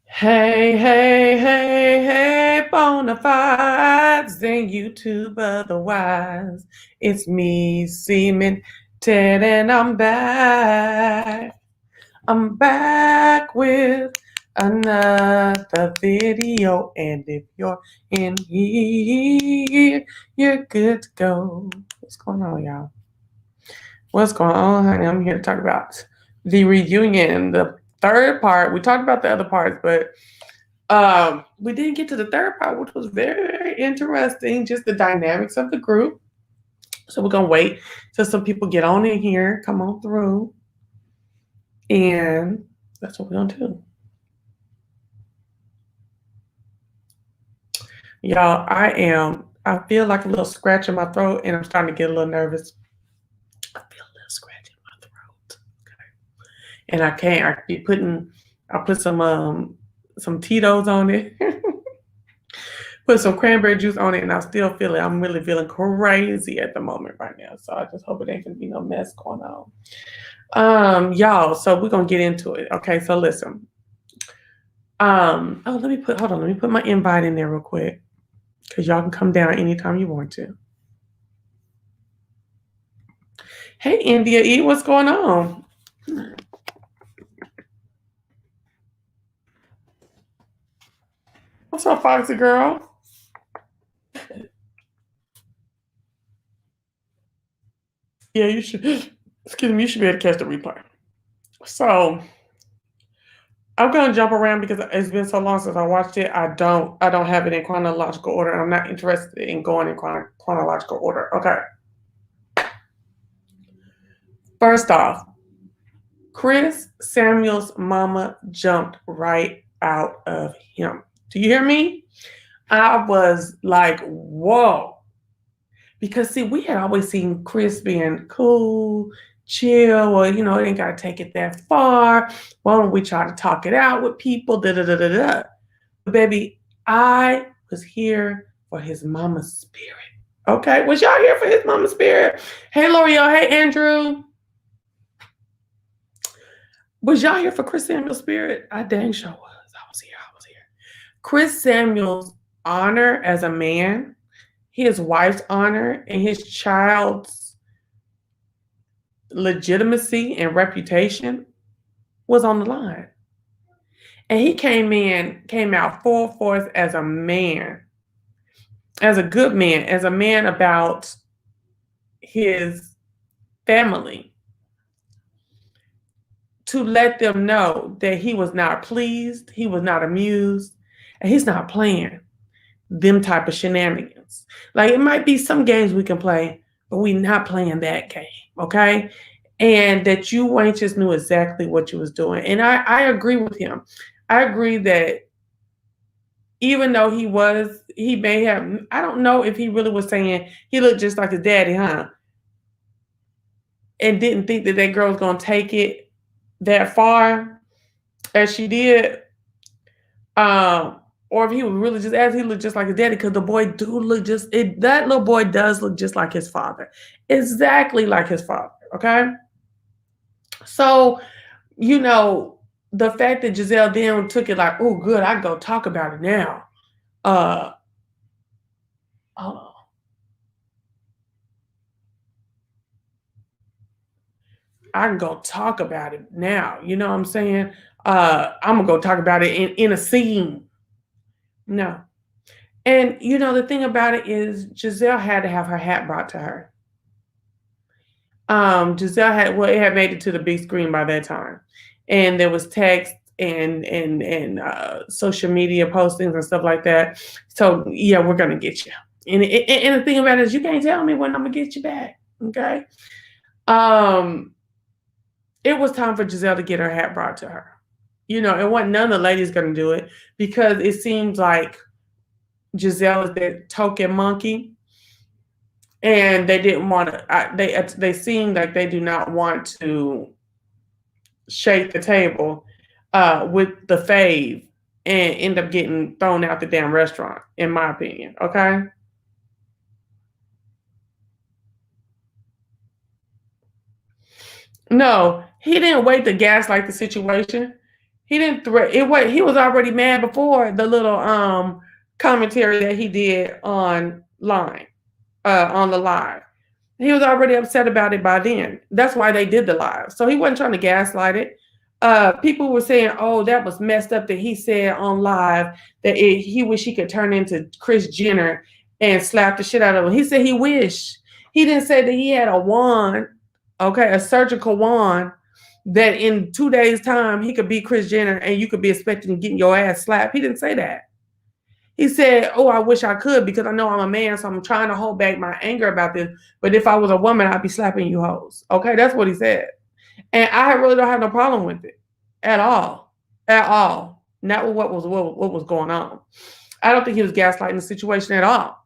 Hey, hey, hey, hey, bona fides and YouTube otherwise. It's me, Cmeantit, and I'm back. I'm back with another video, and if you're in here, you're good to go. What's going on, y'all? What's going on, honey? I'm here to talk about the reunion, the third part. We talked about the other parts, but we didn't get to the third part, which was very, very interesting, just the dynamics of the group. So we're gonna wait till some people get on in here, come on through, and that's what we're gonna do. Y'all, I feel like a little scratch in my throat, and I'm starting to get a little nervous. I feel a little scratch in my throat. Okay. And I put some Tito's on it. Put some cranberry juice on it, and I still feel it. I'm really feeling crazy at the moment right now. So I just hope it ain't gonna be no mess going on. Y'all, so we're gonna get into it. Okay, so listen. Let me put my invite in there real quick. Cause y'all can come down anytime you want to. Hey India E, what's going on? What's up, Foxy girl? Yeah, you should excuse me, you should be able to catch the replay. So I'm gonna jump around because it's been so long since I watched it. I don't have it in chronological order. I'm not interested in going in chronological order. Okay. First off, Chris Samuel's mama jumped right out of him. Do you hear me? I was like, whoa. Because see, we had always seen Chris being cool, chill, or it ain't gotta take it that far. Why don't we try to talk it out with people? Da da da da da. But baby, I was here for his mama's spirit. Okay, was y'all here for his mama's spirit? Hey L'Oreal, hey Andrew. Was y'all here for Chris Samuel's spirit? I dang sure was. I was here. I was here. Chris Samuel's honor as a man, his wife's honor, and his child's legitimacy and reputation was on the line. And he came out full force as a man, as a good man, as a man about his family, to let them know that he was not pleased, he was not amused, and he's not playing them type of shenanigans. Like it might be some games we can play, but we not playing that game, okay? And that you ain't just knew exactly what you was doing. And I agree with him. I agree that even though he may have, I don't know if he really was saying he looked just like his daddy, huh? And didn't think that that girl was gonna take it that far as she did. Or if he was really just as he looked just like his daddy, because the boy do look that little boy does look just like his father. Exactly like his father. Okay. So, you know, the fact that Giselle then took it like, oh good, I can go talk about it now. Uh oh, I can go talk about it now. You know what I'm saying? I'm gonna go talk about it in a scene. No. And the thing about it is Giselle had to have her hat brought to her. Giselle it had made it to the big screen by that time, and there was text and social media postings and stuff like that. So yeah, we're gonna get you. And the thing about it is, you can't tell me when I'm gonna get you back. Okay. Um, it was time for Giselle to get her hat brought to her. It wasn't none of the ladies gonna do it because it seems like Giselle is that token monkey, and they didn't want to. They seem like they do not want to shake the table with the fave and end up getting thrown out the damn restaurant, in my opinion. Okay. No, he didn't wait to gaslight the situation. He didn't threat it. What he was already mad before the little commentary that he did on the live. He was already upset about it by then. That's why they did the live. So he wasn't trying to gaslight it. People were saying, "Oh, that was messed up that he said on live that he wish he could turn into Kris Jenner and slap the shit out of him." He said he wished. He didn't say that he had a wand, okay, a surgical wand that in 2 days' time he could be Kris Jenner and you could be expecting getting your ass slapped. He didn't say that. He said, "Oh, I wish I could because I know I'm a man, so I'm trying to hold back my anger about this. But if I was a woman, I'd be slapping you hoes." Okay, that's what he said. And I really don't have no problem with it at all. At all. Not with what was going on. I don't think he was gaslighting the situation at all.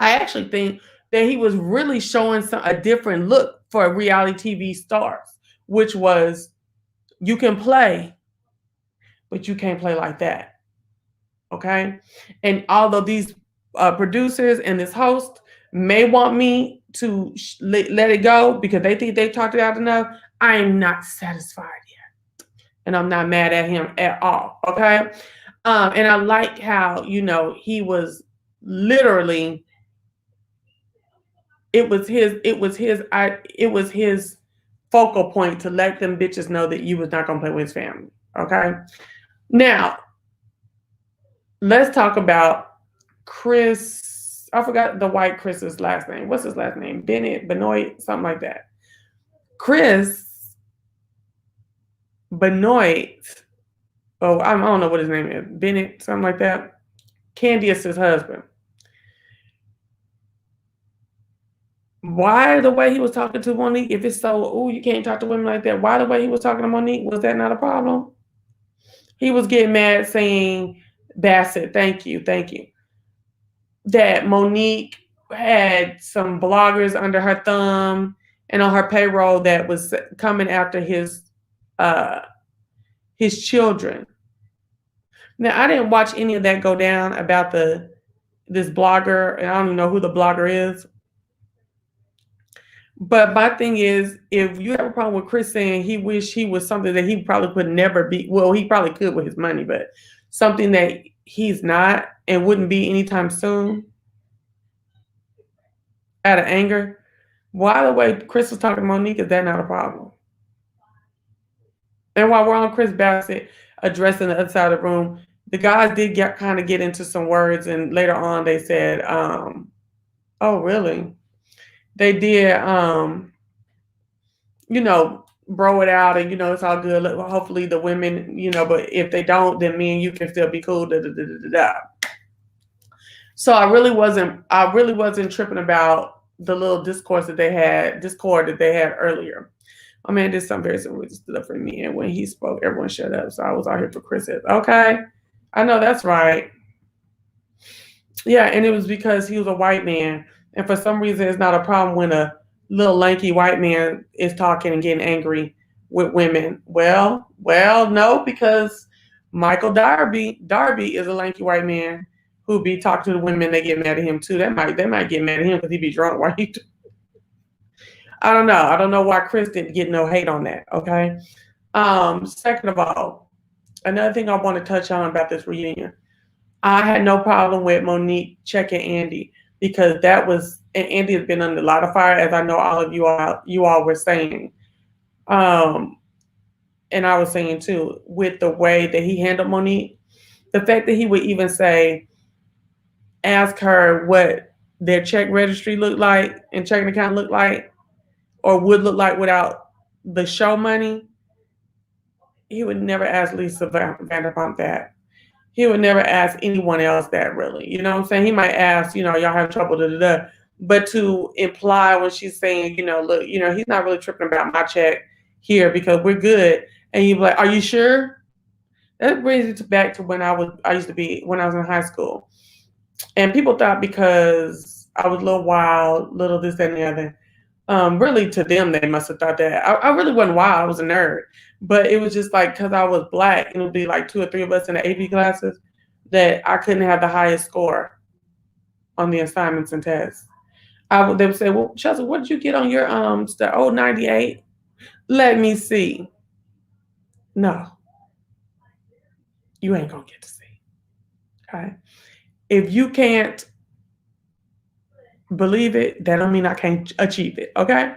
I actually think that he was really showing a different look for reality TV stars, which was you can play, but you can't play like that. Okay. And although these producers and this host may want me to let it go because they think they talked it out enough, I am not satisfied yet. And I'm not mad at him at all. Okay. And I like how, he was literally, it was his focal point to let them bitches know that you was not going to play with his family. Okay. Now, let's talk about Chris. I forgot the white Chris's last name. What's his last name? Benoit, something like that. Chris Benoit. Oh, I don't know what his name is. Bennett, something like that. Candiace's husband. Why the way he was talking to Monique? If it's so, oh, you can't talk to women like that. Why the way he was talking to Monique? Was that not a problem? He was getting mad saying, Bassett, thank you. That Monique had some bloggers under her thumb and on her payroll that was coming after his children. Now, I didn't watch any of that go down about this blogger, and I don't even know who the blogger is. But my thing is, if you have a problem with Chris saying he wished he was something that he probably could never be, well, he probably could with his money, but something that he's not and wouldn't be anytime soon out of anger, why the way Chris was talking to Monique, is that not a problem? And while we're on Chris Bassett addressing the other side of the room, the guys did get into some words, and later on they said, oh, really? They did, bro it out and, it's all good. Hopefully the women, but if they don't, then me and you can still be cool. So I really wasn't tripping about the little discord that they had earlier. My man did something very similar. Just stood up for me, and when he spoke, everyone shut up. So I was out here for Chris. Okay, I know that's right. Yeah, and it was because he was a white man, and for some reason, it's not a problem when a little lanky white man is talking and getting angry with women. Well, no, because Michael Darby is a lanky white man who be talking to the women. They get mad at him too. They might get mad at him because he be drunk while he. I don't know. I don't know why Chris didn't get no hate on that. Okay. Second of all, another thing I want to touch on about this reunion, I had no problem with Monique checking Andy because and Andy has been under a lot of fire, as I know all of you all were saying. And I was saying too, with the way that he handled Monique, the fact that he would even ask her what their check registry looked like and checking account looked like, or would look like without the show money. He would never ask Lisa Vanderpump that. He would never ask anyone else that, really. You know what I'm saying? He might ask, y'all have trouble, but to imply when she's saying, look, he's not really tripping about my check here because we're good. And you're like, are you sure? That brings it back to when I was in high school. And people thought because I was a little wild, little this, that, and the other. Really, to them, they must have thought that. I really wasn't wild. I was a nerd. But it was just because I was black, and it would be 2 or 3 of us in the AP classes, that I couldn't have the highest score on the assignments and tests. They would say, well, Chelsea, what did you get on your 98? Let me see. No. you ain't gonna get to see. Okay. If you can't believe it, that don't mean I can't achieve it. Okay.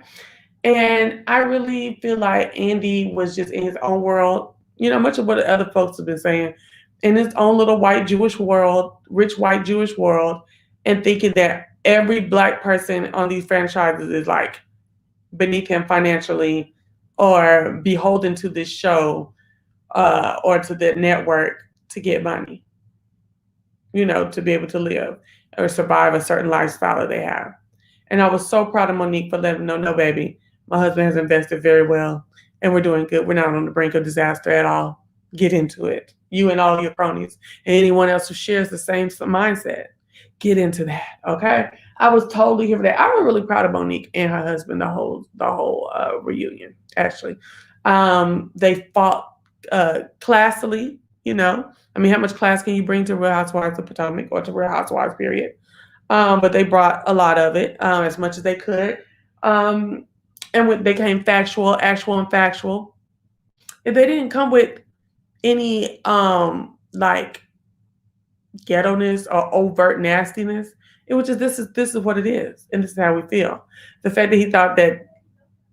And I really feel like Andy was just in his own world, much of what the other folks have been saying, in his own little white Jewish world, rich white Jewish world, and thinking that every black person on these franchises is like beneath him financially or beholden to this show or to the network to get money, to be able to live or survive a certain lifestyle that they have. And I was so proud of Monique for letting them know, no, baby, my husband has invested very well and we're doing good. We're not on the brink of disaster at all. Get into it. You and all your cronies and anyone else who shares the same mindset. Get into that. Okay. I was totally here for that. I was really proud of Monique and her husband the whole reunion, actually. They fought classily, I mean, how much class can you bring to Real Housewives of Potomac or to Real Housewives, period? But they brought a lot of it, as much as they could. And they came factual, actual, and factual. If they didn't come with any like ghetto-ness or overt nastiness, it was just this is what it is, and this is how we feel. The fact that he thought that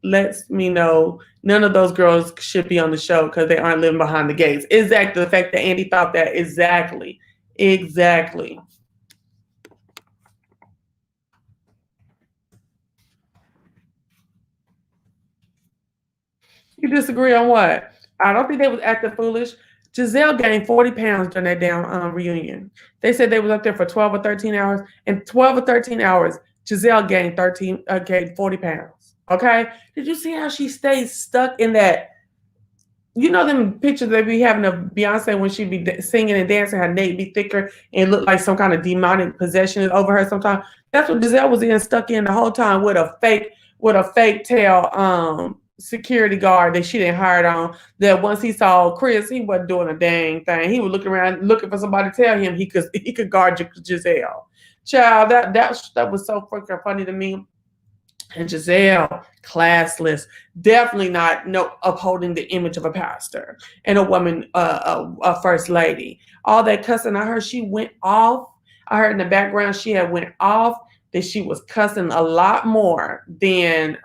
lets me know none of those girls should be on the show because they aren't living behind the gates. Exactly. The fact that Andy thought that. Exactly. You disagree on what? I don't think they was acting foolish. Giselle gained 40 pounds during that damn reunion. They said they was up there for 12 or 13 hours. In 12 or 13 hours, Giselle gained 40 pounds. Okay? Did you see how she stayed stuck in that? You know them pictures they be having of Beyonce when she be singing and dancing, her neck be thicker and look like some kind of demonic possession is over her sometimes. That's what Giselle was stuck in the whole time with a fake tail security guard that she didn't hire on. That once he saw Chris, he wasn't doing a dang thing. He was looking around looking for somebody to tell him he could guard Giselle. Child, that was so freaking funny to me. And Giselle, classless, definitely not upholding the image of a pastor and a woman, a first lady. All that cussing, I heard she went off. I heard in the background she had went off that she was cussing a lot more than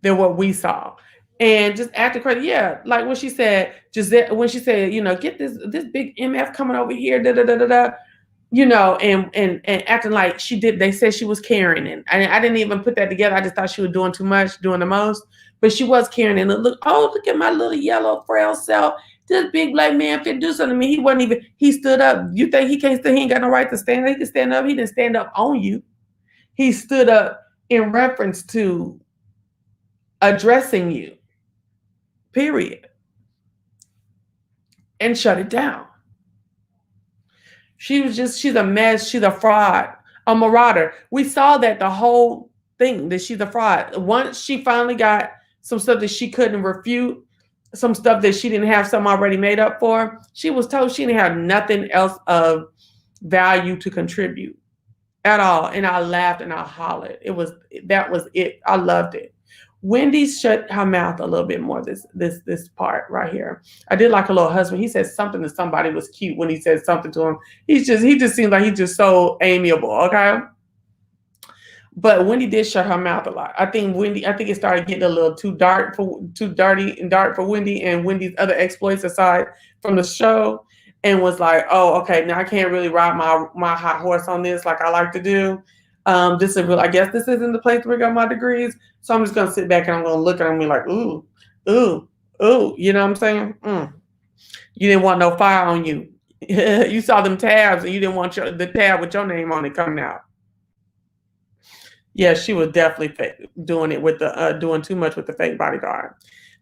what we saw. And just acting crazy, yeah. Like when she said, get this big MF coming over here, da da da da da. And acting like she did. They said she was carrying it. I didn't even put that together. I just thought she was doing too much, doing the most. But she was carrying it. Look at my little yellow frail self. This big black man fit do something to me. He wasn't even. He stood up. You think he can't stand? He ain't got no right to stand up. He can stand up. He didn't stand up on you. He stood up in reference to addressing you. Period. And shut it down. She's a mess. She's a fraud, a marauder. We saw that the whole thing, that she's a fraud. Once she finally got some stuff that she couldn't refute, some stuff that she didn't have some already made up for, she was told she didn't have nothing else of value to contribute at all. And I laughed and I hollered. That was it. I loved it. Wendy shut her mouth a little bit more this part right here. I did like a little husband. He said something to somebody was cute when he said something to him. He just seemed like he's just so amiable, okay? But Wendy did shut her mouth a lot. I think it started getting a little too dirty and dark for Wendy and Wendy's other exploits aside from the show, and was like, oh, okay, now I can't really ride my hot horse on this like I like to do. I guess this isn't the place where I got my degrees. So I'm just going to sit back and I'm going to look at them and be like, ooh, ooh, ooh. You know what I'm saying? You didn't want no fire on you. You saw them tabs and you didn't want the tab with your name on it coming out. Yeah, she was definitely doing it with doing too much with the fake bodyguard.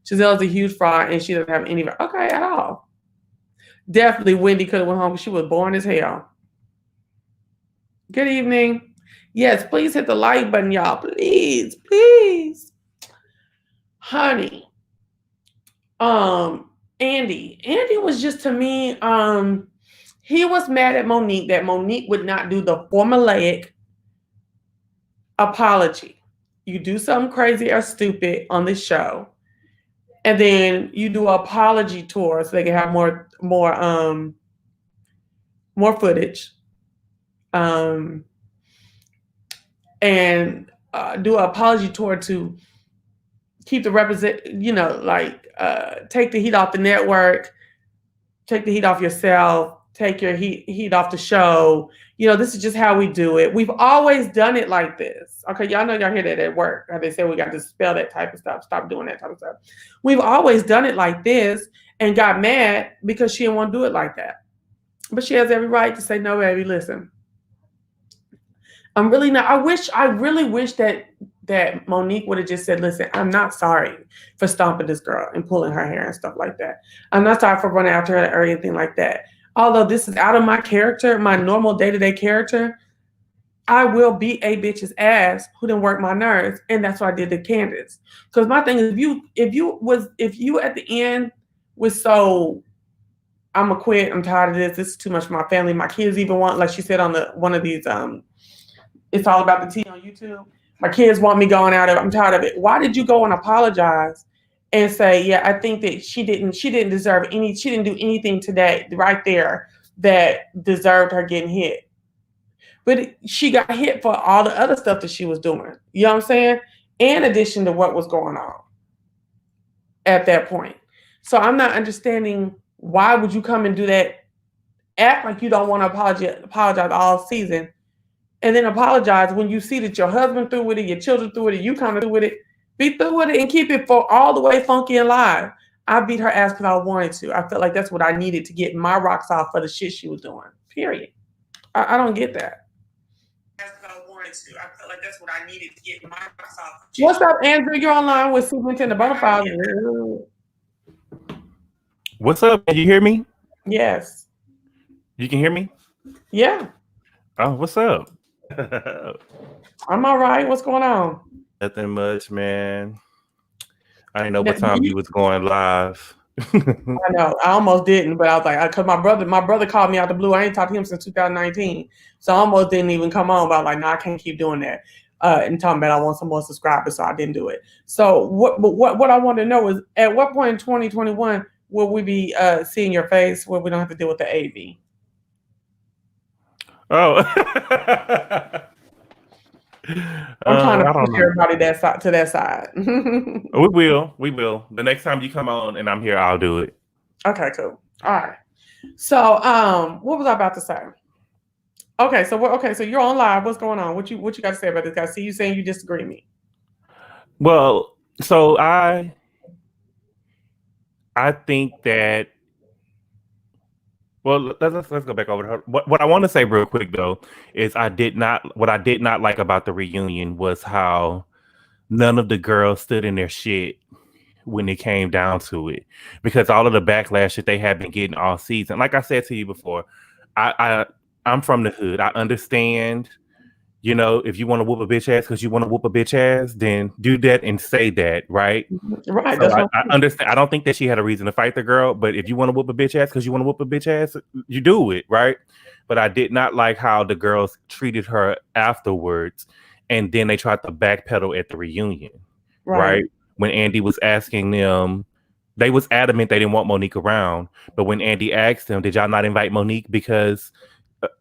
Giselle's a huge fraud and she doesn't have any, okay, at all. Definitely Wendy could have went home because she was boring as hell. Good evening. Yes, please hit the like button, y'all. Please, please. Honey. Andy was just, to me, he was mad at Monique that Monique would not do the formulaic apology. You do something crazy or stupid on the show, and then you do an apology tour so they can have more footage, and do an apology tour to keep the take the heat off the network, take the heat off yourself, take your heat off the show. This is just how we do it. We've always done it like this. Okay, y'all know y'all hear that at work. How they say we got to spell that type of stuff. Stop doing that type of stuff. We've always done it like this and got mad because she didn't want to do it like that. But she has every right to say, no, baby, listen. I'm really not. I really wish that Monique would have just said, listen, I'm not sorry for stomping this girl and pulling her hair and stuff like that. I'm not sorry for running after her or anything like that. Although this is out of my character, my normal day-to-day character, I will beat a bitch's ass who didn't work my nerves. And that's what I did to Candace. Because my thing is, if you at the end was so, I'm gonna quit, I'm tired of this is too much for my family. My kids even want, like she said on one of these It's All About the Tea on YouTube. My kids want me going out of it. I'm tired of it. Why did you go and apologize and say, yeah, I think that she didn't deserve she didn't do anything today right there that deserved her getting hit. But she got hit for all the other stuff that she was doing. You know what I'm saying? In addition to what was going on at that point. So I'm not understanding, why would you come and do that? Act like you don't want to apologize all season, and then apologize when you see that your husband through with it, your children through with it, you kind of through with it. Be through with it and keep it for all the way funky and live. I beat her ass because I wanted to. I felt like that's what I needed to get my rocks off for the shit she was doing. Period. I don't get that. I felt like that's what I needed to get my rocks off. What's up, Andrew? You're online with Superintendent Bonafide. What's up? Can you hear me? Yes. You can hear me? Yeah. Oh, what's up? I'm all right. What's going on? Nothing much, man. I didn't know what time you was going live. I know. I almost didn't, but I was like, because my brother called me out the blue. I ain't talked to him since 2019, so I almost didn't even come on. But I was like, no, I can't keep doing that. And talking about I want some more subscribers, so I didn't do it. So what I want to know is, at what point in 2021 will we be seeing your face where we don't have to deal with the AV? Oh. I'm trying to push everybody to that side. We will. The next time you come on and I'm here, I'll do it. Okay, cool. All right. So, what was I about to say? Okay, so you're on live. What's going on? What you got to say about this guy? See you saying you disagree with me. Well, so I think that. Well, let's go back over to her. What I want to say real quick though is what I did not like about the reunion was how none of the girls stood in their shit when it came down to it, because all of the backlash that they have been getting all season. Like I said to you before, I'm from the hood. I understand. If you want to whoop a bitch ass because you want to whoop a bitch ass, then do that and say that, right? Right. So I understand. I don't think that she had a reason to fight the girl, but if you want to whoop a bitch ass because you want to whoop a bitch ass, you do it, right? But I did not like how the girls treated her afterwards, and then they tried to backpedal at the reunion, right? When Andy was asking them, they was adamant they didn't want Monique around, but when Andy asked them, did y'all not invite Monique because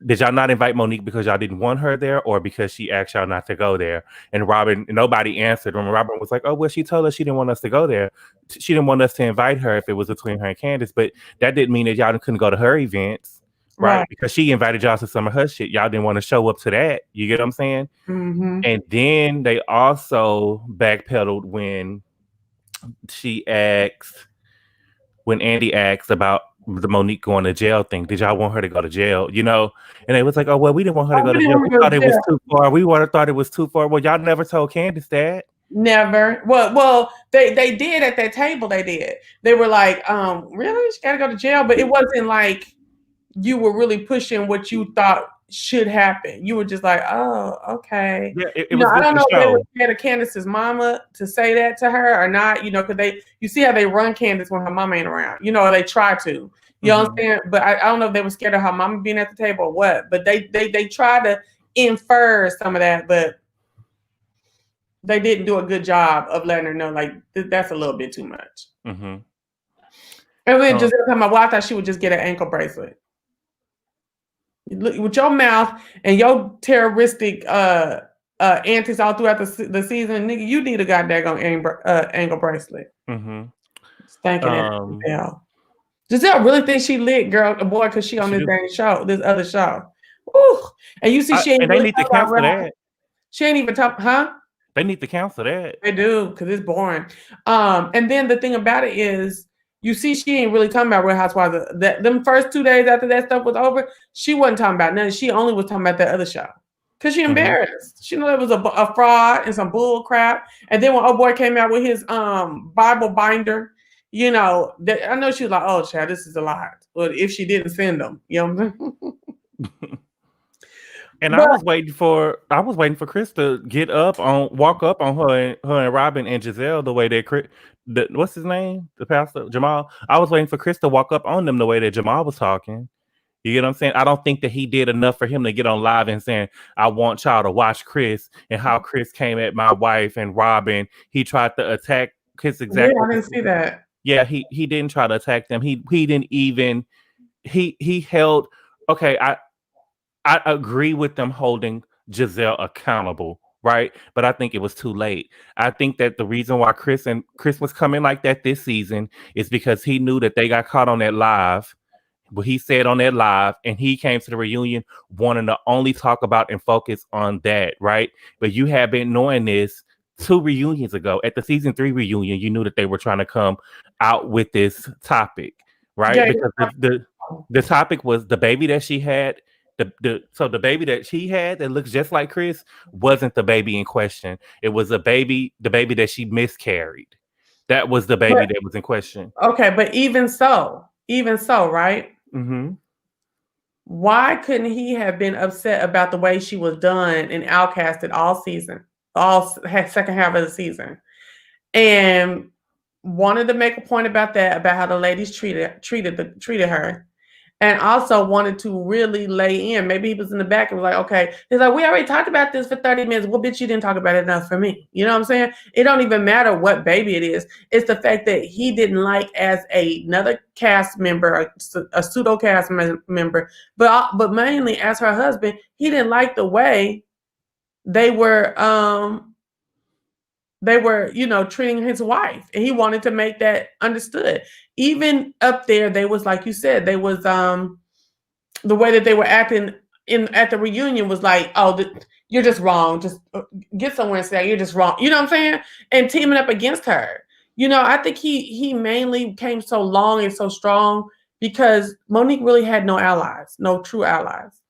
y'all didn't want her there, or because she asked y'all not to go there? And nobody answered. When Robin was like, oh, well, she told us she didn't want us to go there. She didn't want us to invite her if it was between her and Candace, but that didn't mean that y'all couldn't go to her events, right? Because she invited y'all to some of her shit. Y'all didn't want to show up to that. You get what I'm saying? Mm-hmm. And then they also backpedaled when Andy asked about the Monique going to jail thing. Did y'all want her to go to jail? And they was like, oh, well, we didn't want her to go to jail. We thought it was too far. We would have thought it was too far. Well, y'all never told Candace that. Never. Well, they did at that table. They did. They were like, really? She got to go to jail? But it wasn't like you were really pushing what you thought should happen. You were just like, oh, okay. Yeah, it was. I don't know if they were scared of Candace's mama to say that to her or not. Because you see how they run Candace when her mama ain't around. Or they try to. You know what I'm saying? But I don't know if they were scared of her mama being at the table or what. But they try to infer some of that, but they didn't do a good job of letting her know, like, that's a little bit too much. Mm-hmm. And then just every time I watch, I thought she would just get an ankle bracelet. Look, with your mouth and your terroristic antics all throughout the season, nigga, you need a goddamn ankle bracelet. Mm-hmm. Stinking at Giselle. Giselle really thinks she lit, girl, boy, because she on She this do. dang show, this other show. Woo. And you see, she ain't And they really need to talking about cancel rap. that. She ain't even talk, huh? They need to cancel that. They do, because it's boring. And then the thing about it is, you see, she ain't really talking about Real Housewives. That them first 2 days after that stuff was over, she wasn't talking about nothing. She only was talking about that other show. Because she embarrassed. She knew it was a fraud and some bull crap. And then when old boy came out with his Bible binder, I know she was like, oh, child, this is a lot. But if she didn't send them, you know what I'm saying? And I was waiting for Chris to walk up on her and Robin and Giselle the way that what's his name? The pastor, Jamal. I was waiting for Chris to walk up on them the way that Jamal was talking. You get what I'm saying? I don't think that he did enough for him to get on live and saying, I want y'all to watch Chris and how Chris came at my wife and Robin. He tried to attack his exact. Yeah, I didn't see that. Yeah, he didn't try to attack them. He didn't even he held okay, I agree with them holding Giselle accountable, right? But I think it was too late. I think that the reason why Chris was coming like that this season is because he knew that they got caught on that live. What he said on that live, and he came to the reunion wanting to only talk about and focus on that, right? But you have been knowing this 2 reunions ago. At the season 3 reunion, you knew that they were trying to come out with this topic, right? Yeah, because the topic was the baby that she had. So the baby that she had that looks just like Chris wasn't the baby in question. It was the baby that she miscarried. That was the baby that was in question. Okay, but even so, right? Mm-hmm. Why couldn't he have been upset about the way she was done and outcasted all season, all second half of the season, and wanted to make a point about that, about how the ladies treated her, and also wanted to really lay in. Maybe he was in the back and was like, okay, he's like, we already talked about this for 30 minutes. Well, bitch, you didn't talk about it enough for me. You know what I'm saying? It don't even matter what baby it is. It's the fact that he didn't like, as another cast member, a pseudo cast member, but mainly as her husband, he didn't like the way they were treating his wife, and he wanted to make that understood. Even up there, they was, like you said, they was the way that they were acting at the reunion was like, oh, you're just wrong. Just get somewhere and say you're just wrong. You know what I'm saying? And teaming up against her. I think he mainly came so long and so strong because Monique really had no allies, no true allies.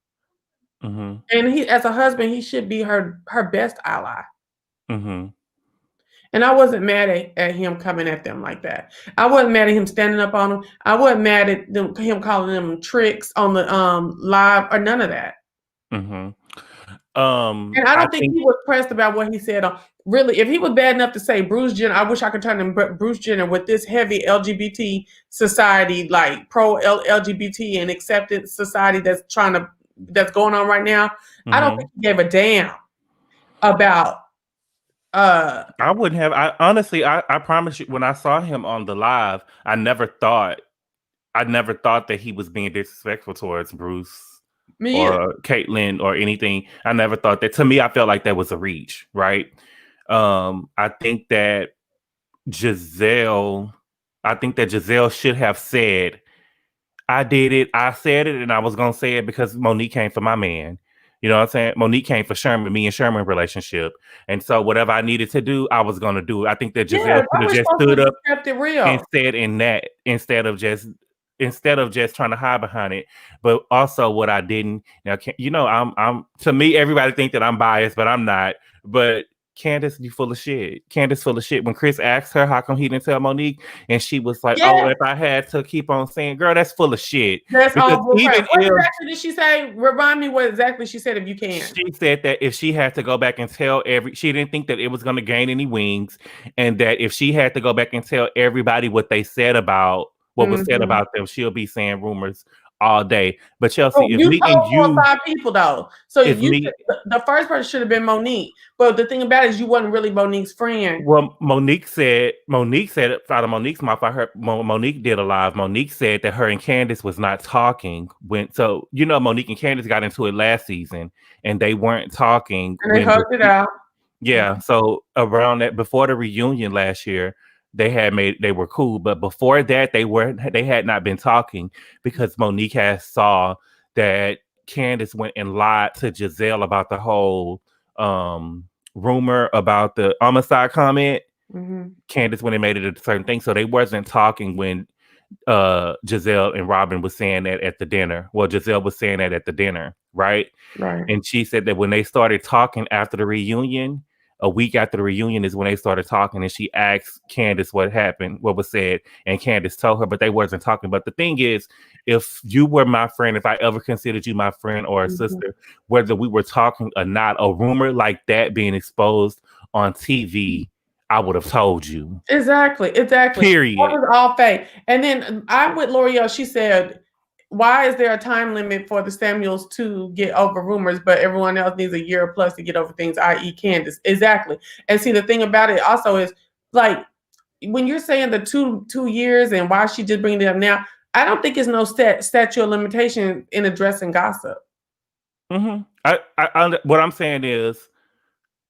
Mm-hmm. And he, as a husband, he should be her best ally. Mm-hmm. And I wasn't mad at him coming at them like that. I wasn't mad at him standing up on them. I wasn't mad at him calling them tricks on the live or none of that. Mm-hmm. And I don't think he was pressed about what he said. Really, if he was bad enough to say Bruce Jenner, I wish I could turn him Bruce Jenner with this heavy LGBT society, like pro LGBT and acceptance society that's going on right now. Mm-hmm. I don't think he gave a damn about. I wouldn't have. I promise you, when I saw him on the live, I never thought that he was being disrespectful towards Bruce or Caitlyn or anything. I never thought that. To me, I felt like that was a reach, right? I think that Giselle should have said, I did it, I said it, and I was gonna say it because Monique came for my man. You know what I'm saying? Monique came for Sherman, me and Sherman relationship. And so whatever I needed to do, I was going to do it. I think that Giselle could have just stood up and said in that instead of just trying to hide behind it. But also what I didn't, I'm to me, everybody think that I'm biased, but I'm not. But Candace, you full of shit. Candace full of shit. When Chris asked her how come he didn't tell Monique, and she was like, "Oh, if I had to keep on saying, girl, that's full of shit." That's all bullcrap. What exactly did she say? Remind me what exactly she said, if you can. She said that if she had to go back and tell she didn't think that it was going to gain any wings, and that if she had to go back and tell everybody what they said about what was said about them, she'll be saying rumors all day. But Oh, Chelsea, if you me and told 4 or you, 5 people though. So if you me, the first person should have been Monique. But the thing about it is you wasn't really Monique's friend. well, Monique said out of Monique's mouth. I heard Monique did a live. Monique said that her and Candace was not talking when. So Monique and Candace got into it last season, and they weren't talking And they when. hugged it out. Yeah, so around that before the reunion last year, they were cool, but before that they had not been talking because Monique has saw that Candace went and lied to Giselle about the whole rumor about the homicide comment. Mm-hmm. Candace when they made it a certain thing, so they wasn't talking when Giselle and Robin was saying that at the dinner. Well, Giselle was saying that at the dinner, right? Right. And she said that when they started talking after the reunion, a week after the reunion is when they started talking, and she asked Candace what happened, what was said, and Candace told her, but they wasn't talking. But the thing is, if you were my friend, if I ever considered you my friend or a sister, whether we were talking or not, a rumor like that being exposed on TV, I would have told you. Exactly. Period. That was all fake. And then I'm with L'Oreal. She said, why is there a time limit for the Samuels to get over rumors, but everyone else needs a year plus to get over things, i.e. Candace? Exactly. And see, the thing about it also is, like, when you're saying the two years and why she just bringing it up now, I don't think it's no statute of limitation in addressing gossip. Mm-hmm. What I'm saying is,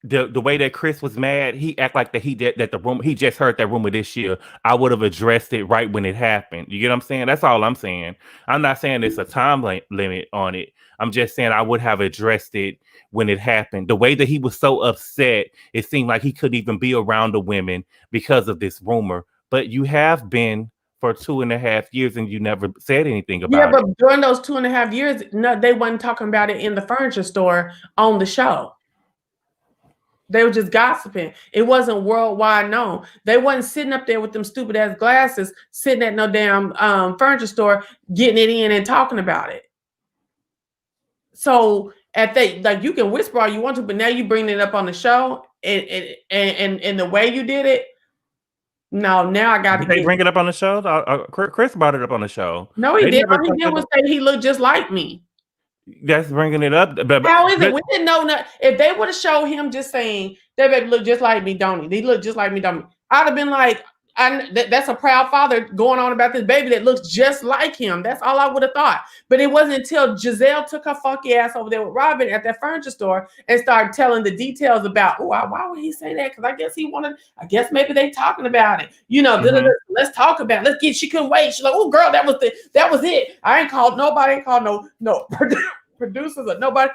the way that Chris was mad, he act like that the rumor, he just heard that rumor this year. I would have addressed it right when it happened. You get what I'm saying? That's all I'm saying. I'm not saying there's a time limit on it. I'm just saying I would have addressed it when it happened. The way that he was so upset, it seemed like he couldn't even be around the women because of this rumor. But you have been for 2.5 years and you never said anything Yeah, about but it. during those 2.5 years, no, they wasn't talking about it in the furniture store on the show. They were just gossiping. It wasn't worldwide known. They wasn't sitting up there with them stupid ass glasses, sitting at no damn furniture store, getting it in and talking about it. So like you can whisper all you want to, but now you bring it up on the show and the way you did it. No, now I got to Did they get. bring it up on the show? Chris brought it up on the show. No, he They did. never All he talked did was about. say he looked just like me. That's bringing it up. How is it? We didn't know nothing. If they would have showed him just saying that baby look just like me, don't he? He look just like me, don't he? I'd have been like, that's a proud father going on about this baby that looks just like him. That's all I would have thought. But it wasn't until Giselle took her funky ass over there with Robin at that furniture store and started telling the details about, why would he say that? Because I guess maybe they talking about it. Let's talk about it. She couldn't wait. She's like, oh girl, that was it. I ain't called nobody, ain't called no producers or nobody.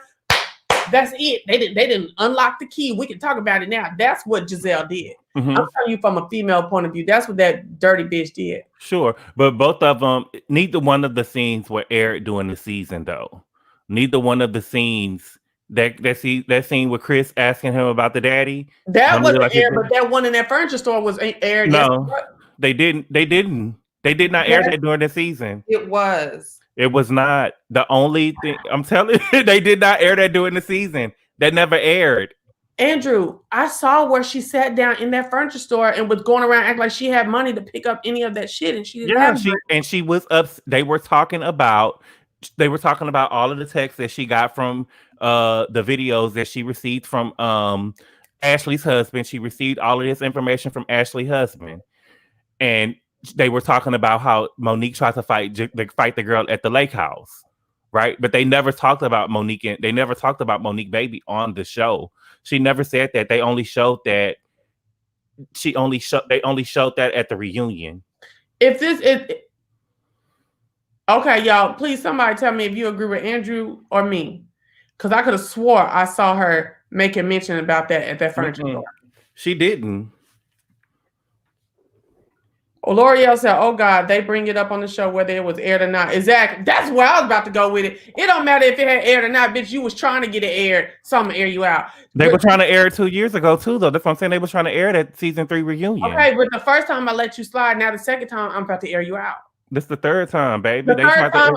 That's it. They didn't unlock the key. We can talk about it now. That's what Giselle did. I'm telling you from a female point of view. That's what that dirty bitch did. Sure, but both of them, neither one of the scenes were aired during the season, though. Neither one of the scenes that scene with Chris asking him about the daddy. That wasn't aired, but that one in that furniture store was aired. No, they didn't. They did not air that during the season. It was. It was not. The only thing I'm telling you, they did not air that during the season. That never aired. Andrew, I saw where she sat down in that furniture store and was going around acting like she had money to pick up any of that shit, and she didn't have money. She was up. They were talking about all of the texts that she got from the videos that she received from Ashley's husband. She received all of this information from Ashley's husband, and they were talking about how Monique tried to fight the girl at the lake house, right? But they never talked about Monique, and they never talked about Monique baby on the show. She never said that. They only showed that. They only showed that at the reunion. Okay, y'all, please somebody tell me if you agree with Andrew or me, because I could have swore I saw her making mention about that at that furniture store. She didn't. L'Oreal said, oh God, they bring it up on the show whether it was aired or not. Exactly. That's where I was about to go with it. It don't matter if it had aired or not, bitch. You was trying to get it aired, so I'm gonna air you out. They were trying to air it 2 years ago too, though. That's what I'm saying. They were trying to air that season 3 reunion. Okay, but the first time I let you slide, now the second time I'm about to air you out. This the third time, baby. The third time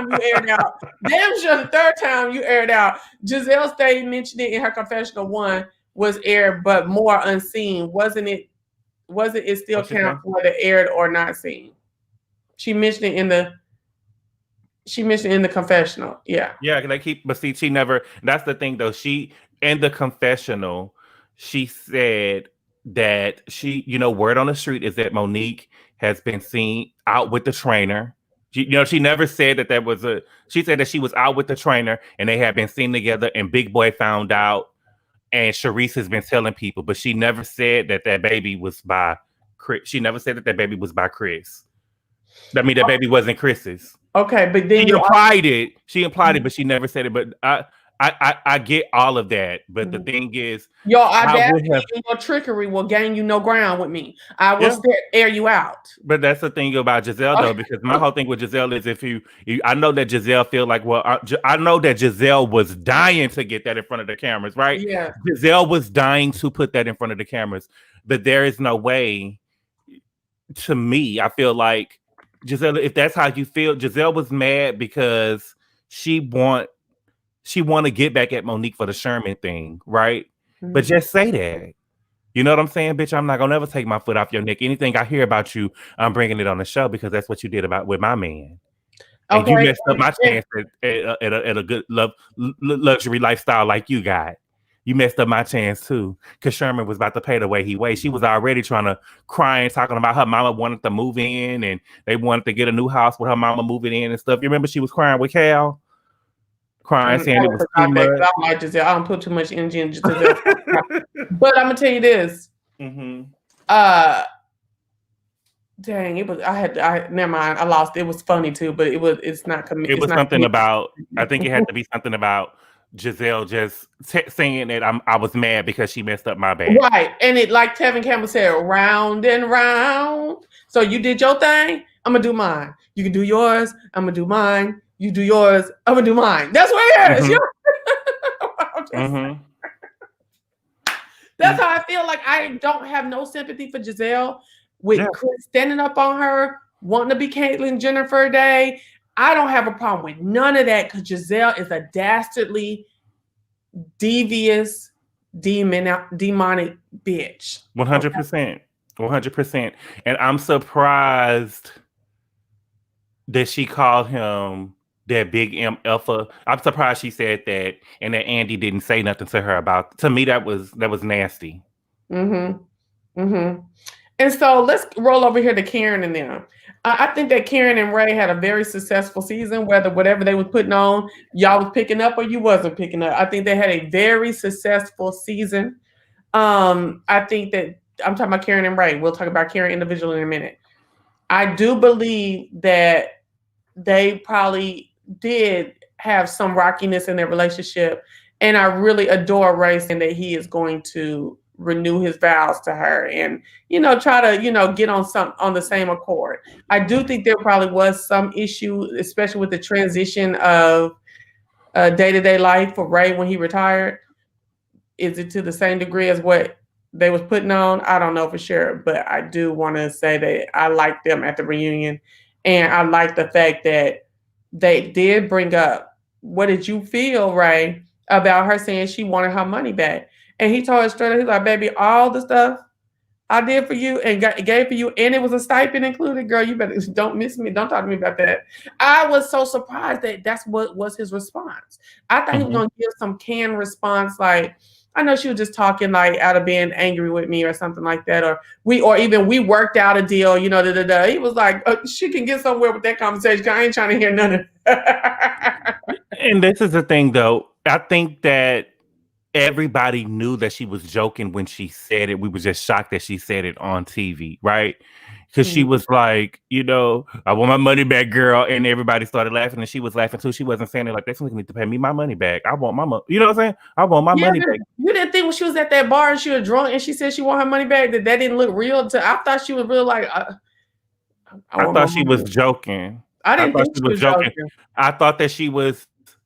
you aired out. Damn sure the third time you aired out. Giselle Stay mentioned it in her confessional. One was aired, but more unseen, wasn't it? It still count whether aired or not seen? She mentioned it in the She mentioned in the confessional. Yeah. Yeah, they keep, but see, she never. That's the thing, though. She in the confessional, she said that word on the street is that Monique has been seen out with the trainer. She never said that that was a. She said that she was out with the trainer and they had been seen together, and Big Boy found out, and Sharice has been telling people, but she never said that that baby was by Chris. She never said that that baby was by Chris. I mean, that baby wasn't Chris's. Okay, but then She implied it. She implied it, but she never said it. But I get all of that. But the thing is, your I would audacity have, and your trickery will gain you no ground with me. I will yeah. air you out. But that's the thing about Giselle, though, because my whole thing with Giselle is if I know that Giselle feel like, well, I know that Giselle was dying to get that in front of the cameras, right? Yeah. Giselle was dying to put that in front of the cameras, but there is no way. To me, I feel like Giselle, if that's how you feel, Giselle was mad because she want to get back at Monique for the Sherman thing, right? Mm-hmm. But just say that. You know what I'm saying, bitch? I'm not gonna ever take my foot off your neck. Anything I hear about you, I'm bringing it on the show because that's what you did with my man. And you messed up my chance at a good luxury lifestyle like you got. You messed up my chance too, because Sherman was about to pay the way he weighed. She was already trying to cry and talking about her mama wanted to move in and they wanted to get a new house with her mama moving in and stuff. You remember she was crying with Cal? Crying, saying it was too much. I don't like Giselle. I don't put too much energy into Giselle. But I'm gonna tell you this. Mm-hmm. Dang, it was. Never mind. I lost. It was funny too, but it was. It's not. It was something about. I think it had to be something about Giselle just saying that I was mad because she messed up my bag. Right, and it like Tevin Campbell said, round and round. So you did your thing. I'm gonna do mine. You can do yours. I'm gonna do mine. You do yours. I'm gonna do mine. That's what it is. Mm-hmm. That's how I feel. Like I don't have no sympathy for Giselle with Chris standing up on her, wanting to be Caitlyn Jenner for a day. I don't have a problem with none of that because Giselle is a dastardly, devious, demonic bitch. 100%. 100%. And I'm surprised that she called him that big M alpha. I'm surprised she said that and that Andy didn't say nothing to her about. To me, that was nasty. Mm-hmm. Mm-hmm. And so let's roll over here to Karen and them. I think that Karen and Ray had a very successful season, whatever they was putting on, y'all was picking up or you wasn't picking up. I think they had a very successful season. I think that I'm talking about Karen and Ray. We'll talk about Karen individually in a minute. I do believe that they probably did have some rockiness in their relationship. And I really adore Ray saying that he is going to renew his vows to her and, try to, get on the same accord. I do think there probably was some issue, especially with the transition of day-to-day life for Ray when he retired. Is it to the same degree as what they was putting on? I don't know for sure, but I do want to say that I like them at the reunion. And I like the fact that they did bring up, what did you feel, Ray, about her saying she wanted her money back? And he told her straight up, he's like, baby, all the stuff I did for you and gave for you, and it was a stipend included, girl, you better don't miss me. Don't talk to me about that. I was so surprised that that's what was his response. I thought he was going to give some canned response like, I know she was just talking like out of being angry with me or something like that. Or we worked out a deal, He was like, she can get somewhere with that conversation. I ain't trying to hear none of it. And this is the thing, though. I think that everybody knew that she was joking when she said it. We were just shocked that she said it on TV, right? Because she was like, I want my money back, girl. And everybody started laughing and she was laughing too. She wasn't saying it like, they need to pay me my money back. I want my money. You know what I'm saying? I want my money back. You didn't think when she was at that bar and she was drunk and she said she want her money back, that didn't look real? I thought she was real like, I thought she was joking. I didn't think she was joking. I thought that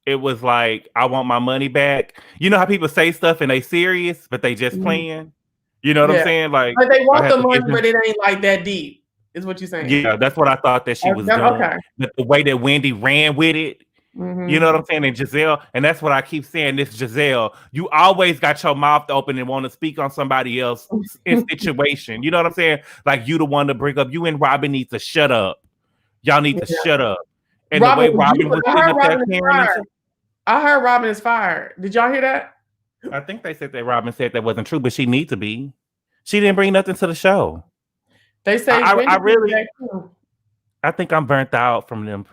it was like, I want my money back. You know how people say stuff and they serious, but they just playing? You know what I'm saying? Like, but they want the money, but it ain't like that deep, is what you're saying. Yeah, that's what I thought that she was doing. Okay. But the way that Wendy ran with it, you know what I'm saying? And Giselle, and that's what I keep saying, this Giselle, you always got your mouth open and want to speak on somebody else's situation. You know what I'm saying? Like, you the one to bring up, you and Robin need to shut up. Y'all need to shut up. And the way Robin was Robin good. was I sitting heard up there Robin is carrying fired. himself. I heard Robin is fired. Did y'all hear that? I think they said that Robin said that wasn't true, but she needs to be. She didn't bring nothing to the show. They say I Wendy is really, back too. I think I'm burnt out from them.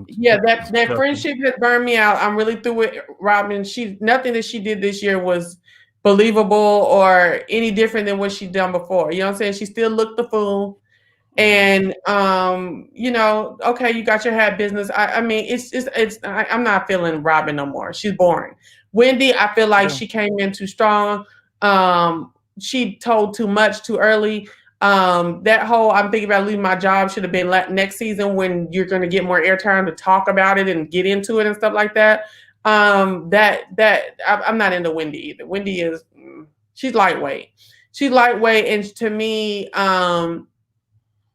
Yeah, that friendship has burned me out. I'm really through with Robin. She nothing that she did this year was believable or any different than what she'd done before. You know what I'm saying? She still looked the fool. And you know, okay, you got your hat business. I mean, I'm not feeling Robin no more. She's boring. Wendy, I feel like she came in too strong. She told too much too early. That whole I'm thinking about leaving my job should have been next season when you're going to get more airtime to talk about it and get into it and stuff like that. I'm not into Wendy either. Wendy is she's lightweight. She's lightweight, and to me,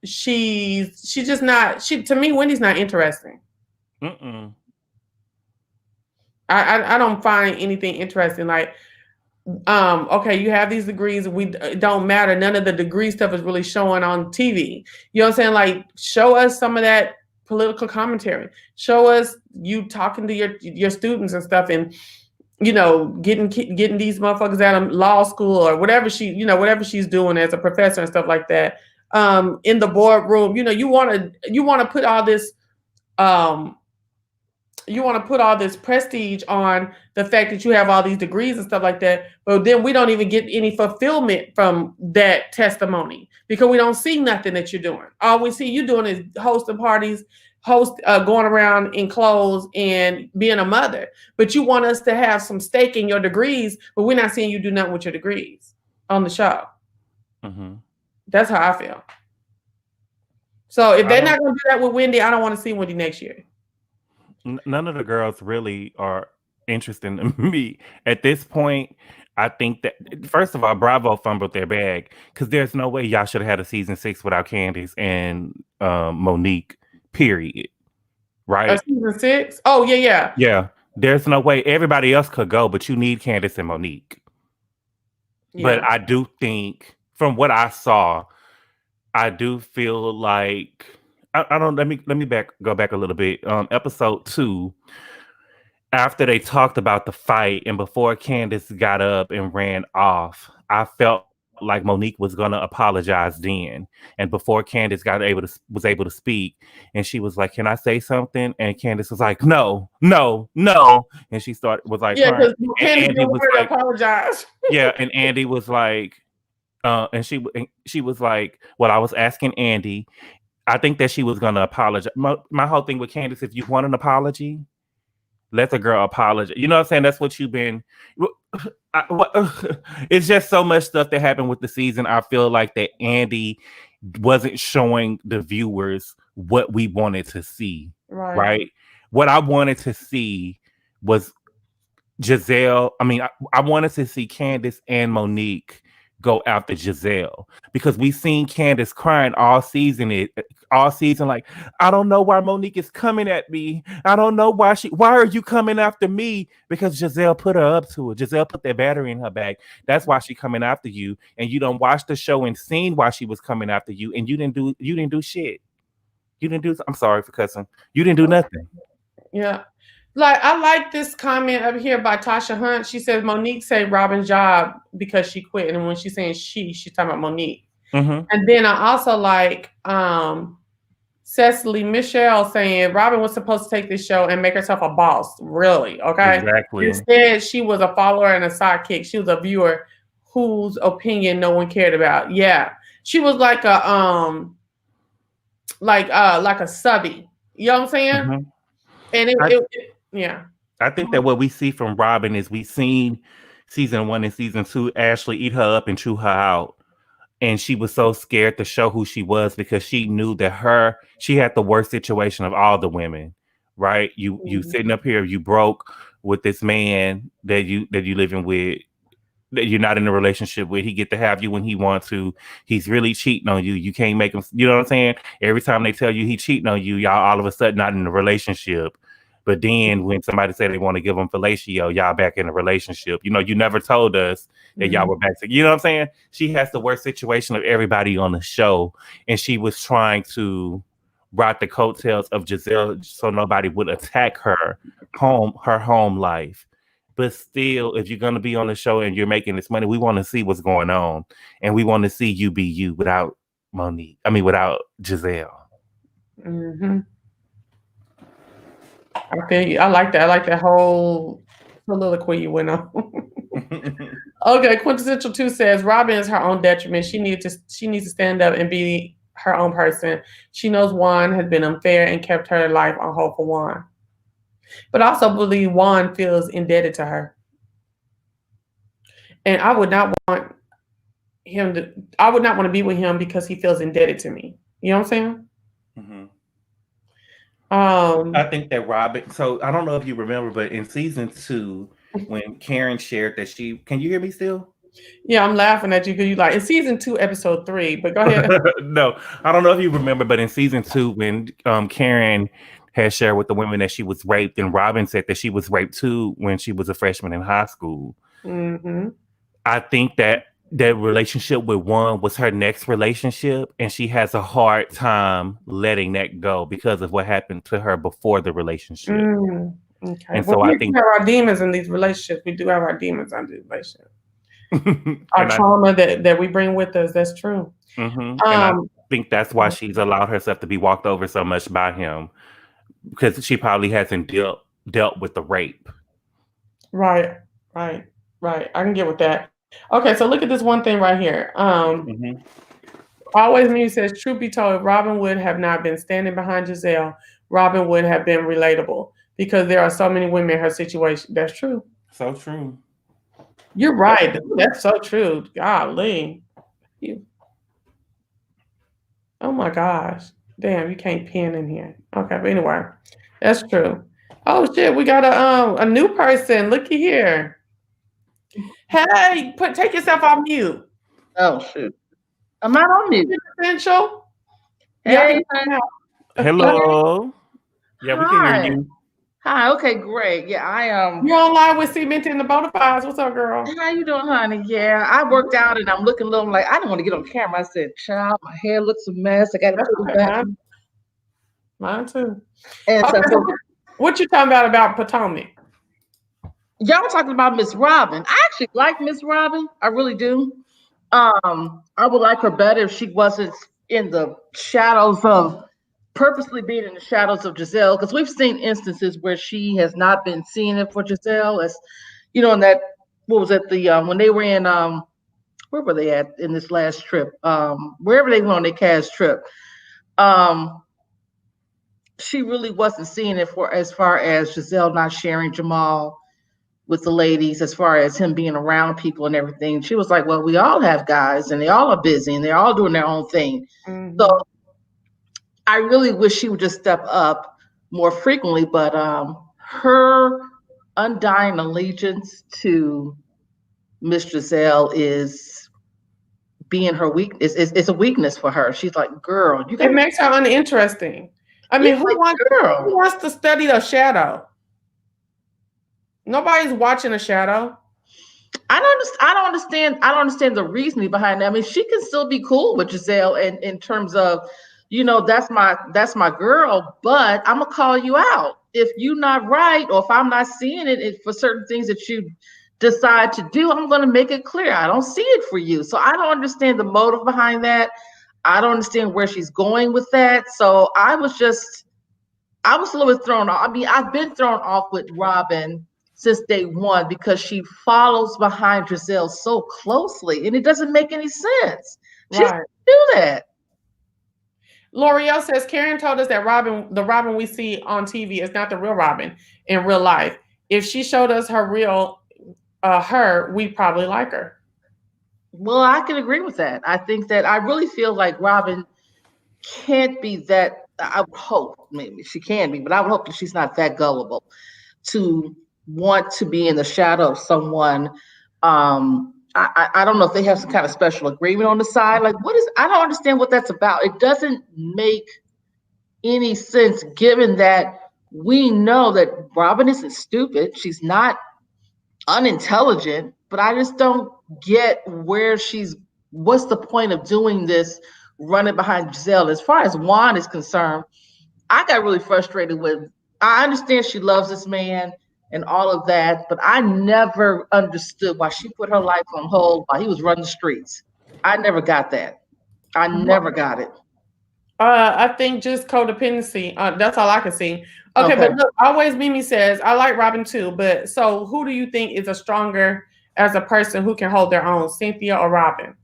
she's just not. She to me, Wendy's not interesting. I don't find anything interesting. Like, okay, you have these degrees. It don't matter. None of the degree stuff is really showing on TV. You know what I'm saying? Like, show us some of that political commentary. Show us you talking to your students and stuff, and you know, getting these motherfuckers out of law school or whatever whatever she's doing as a professor and stuff like that. In the boardroom, you know, you want to put all this. You want to put all this prestige on the fact that you have all these degrees and stuff like that, but then we don't even get any fulfillment from that testimony because we don't see nothing that you're doing. All we see you doing is hosting parties, going around in clothes and being a mother. But you want us to have some stake in your degrees, but we're not seeing you do nothing with your degrees on the show. Mm-hmm. That's how I feel. So if they're not going to do that with Wendy, I don't want to see Wendy next year. None of the girls really are interesting to me at this point. I think that first of all, Bravo fumbled their bag because there's no way y'all should have had a season 6 without Candace and Monique. Period. Right? Season 6? Oh yeah. Yeah. There's no way everybody else could go, but you need Candace and Monique. Yeah. But I do think, from what I saw, I do feel like. I don't. Let me go back a little bit. Episode 2, after they talked about the fight and before Candace got up and ran off, I felt like Monique was gonna apologize then. And before Candace was able to speak, and she was like, "Can I say something?" And Candace was like, "No." And she was like, "Yeah," because Candace didn't want to apologize. Yeah, and Andy was like, and she was like, "Well, I was asking Andy." I think that she was going to apologize. My whole thing with Candace, if you want an apology, let the girl apologize. You know what I'm saying? That's what you've been. It's just so much stuff that happened with the season. I feel like that Andy wasn't showing the viewers what we wanted to see. Right? What I wanted to see was Giselle. I mean, I wanted to see Candace and Monique go after Giselle because we seen Candace crying all season, like, I don't know why Monique is coming at me. I don't know why are you coming after me? Because Giselle put her up to it. Giselle put that battery in her back. That's why she coming after you. And you don't watch the show and seen why she was coming after you. And you didn't do shit. I'm sorry for cussing. You didn't do nothing. Yeah. Like, I like this comment up here by Tasha Hunt. She says Monique saved Robin's job because she quit. And when she's saying she's talking about Monique. Mm-hmm. And then I also like Cecily Michelle saying Robin was supposed to take this show and make herself a boss. Really? Okay. Exactly. Instead, she was a follower and a sidekick. She was a viewer whose opinion no one cared about. Yeah. She was like a like a subby. You know what I'm saying? Mm-hmm. And yeah. I think that what we see from Robin is we seen season 1 and season 2, Ashley eat her up and chew her out. And she was so scared to show who she was because she knew that she had the worst situation of all the women, right? You sitting up here, you broke with this man that you living with, that you're not in a relationship with. He get to have you when he wants to. He's really cheating on you. You can't make him, you know what I'm saying? Every time they tell you he cheating on you, y'all all of a sudden not in a relationship. But then when somebody say they want to give them fellatio, y'all back in a relationship. You know, you never told us that y'all were back together. You know what I'm saying? She has the worst situation of everybody on the show. And she was trying to ride the coattails of Giselle so nobody would attack her home life. But still, if you're gonna be on the show and you're making this money, we want to see what's going on, and we want to see you be you without Monique. I mean, without Giselle. Mm-hmm. I like that. I like that whole soliloquy you went on. Okay, Quintessential 2 says Robin is her own detriment. She needs to stand up and be her own person. She knows Juan has been unfair and kept her life on hold for Juan. But I also believe Juan feels indebted to her. And I would not want to be with him because he feels indebted to me. You know what I'm saying? Mm-hmm. I think that Robin. So I don't know if you remember, but in season 2, when Karen shared that can you hear me still? Yeah, I'm laughing at you because you like in season 2, episode 3. But go ahead. No, I don't know if you remember, but in season 2, when Karen had shared with the women that she was raped, and Robin said that she was raped too when she was a freshman in high school. Mm-hmm. I think that relationship with Juan was her next relationship, and she has a hard time letting that go because of what happened to her before the relationship. Okay. And so I think we have our demons in these relationships. We do have our demons on these relationships. Our and trauma that we bring with us. That's true. And I think that's why she's allowed herself to be walked over so much by him, because she probably hasn't dealt with the rape. Right. I can get with that. Okay, so look at this one thing right here. Always Me says, truth be told, if Robin would have not been standing behind Giselle, Robin would have been relatable because there are so many women in her situation. That's true. So true. You're right. That's so true. Golly. Oh my gosh. Damn, you can't pin in here. Okay, but anyway, that's true. Oh shit, we got a new person. Looky here. Hey, take yourself off mute. Oh shoot. I'm not on mute. Essential. Hey. Hello. Yeah, we can hear you. Hi. Okay, great. Yeah, You're online with Cmeantit and the Bonafides. What's up, girl? How you doing, honey? Yeah, I worked out and I'm looking a little like I don't want to get on camera. I said, "Child, my hair looks a mess. I got to put it back." Mine too. And okay, so what you talking about Potomac? Y'all talking about Miss Robin. I actually like Miss Robin. I really do. I would like her better if she wasn't in the shadows of purposely being in the shadows of Giselle, because we've seen instances where she has not been seeing it for Giselle, as you know, in that what was it, the when they were in where were they at in this last trip? Wherever they went on their cast trip. She really wasn't seeing it for as far as Giselle not sharing Jamal with the ladies, as far as him being around people and everything. She was like, well, we all have guys and they all are busy and they're all doing their own thing. Mm-hmm. So I really wish she would just step up more frequently, but her undying allegiance to Miss Giselle is being her weakness. It's a weakness for her. She's like, girl, you it makes her uninteresting. I mean, who wants to study the shadow? Nobody's watching a shadow. I don't understand the reasoning behind that. I mean, she can still be cool with Giselle in terms of, you know, that's my girl, but I'm gonna call you out if you're not right, or if I'm not seeing it for certain things that you decide to do. I'm gonna make it clear I don't see it for you. So I don't understand the motive behind that. I don't understand where she's going with that. So I was a little bit thrown off. I mean, I've been thrown off with Robin since day one because she follows behind Giselle so closely, and it doesn't make any sense. She doesn't do that. L'Oreal says Karen told us that the Robin we see on TV is not the real Robin in real life. If she showed us her real her, we'd probably like her. Well, I can agree with that. I think that I really feel like Robin can't be that. I would hope maybe she can be, but I would hope that she's not that gullible to want to be in the shadow of someone. I don't know if they have some kind of special agreement on the side. Like, I don't understand what that's about. It doesn't make any sense, given that we know that Robin isn't stupid. She's not unintelligent, but I just don't get what's the point of doing this running behind Giselle. As far as Juan is concerned, I got really frustrated with. I understand she loves this man and all of that, but I never understood why she put her life on hold while he was running the streets. I never got that. I never got it. I think just codependency. That's all I can see. Okay, but look, always Mimi says, I like Robin too, but so who do you think is a stronger as a person who can hold their own, Cynthia or Robin?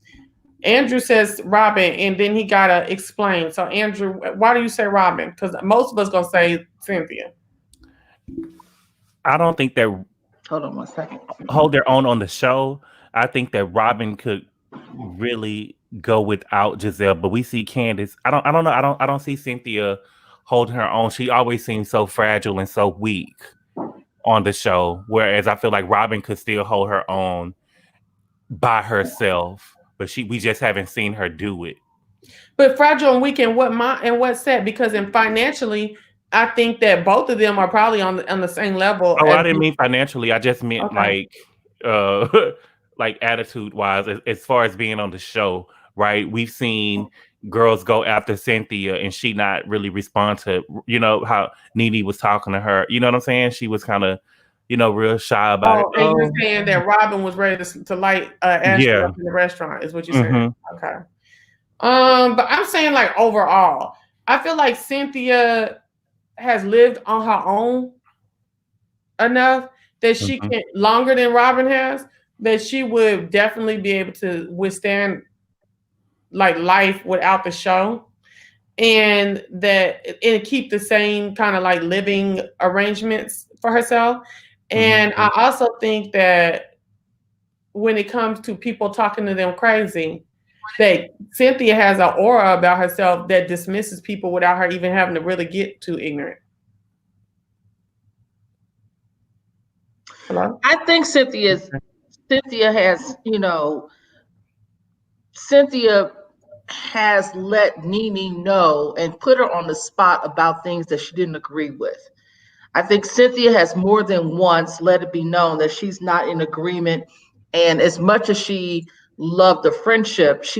Andrew says Robin, and then he gotta explain. So Andrew, why do you say Robin? Because most of us gonna say Cynthia. I don't think that hold on 1 second. Hold their own on the show. I think that Robin could really go without Giselle, but we see Candace. I don't know. I don't see Cynthia holding her own. She always seems so fragile and so weak on the show. Whereas I feel like Robin could still hold her own by herself, but we just haven't seen her do it. But fragile and weak and what set? Because in financially, I think that both of them are probably on the same level. Oh, I didn't mean financially. I just meant like attitude wise, as far as being on the show, right? We've seen girls go after Cynthia and she not really respond to, how Nene was talking to her. You know what I'm saying? She was kind of, real shy about it. And you're saying that Robin was ready to light Ashley up in the restaurant, is what you're saying. Okay. But I'm saying like overall, I feel like Cynthia has lived on her own enough that she can, longer than Robin has, that she would definitely be able to withstand like life without the show, and keep the same kind of like living arrangements for herself. And I also think that when it comes to people talking to them crazy, that Cynthia has an aura about herself that dismisses people without her even having to really get too ignorant. Hello? I think Cynthia has let Nene know and put her on the spot about things that she didn't agree with. I think Cynthia has more than once let it be known that she's not in agreement. And as much as she loved the friendship, she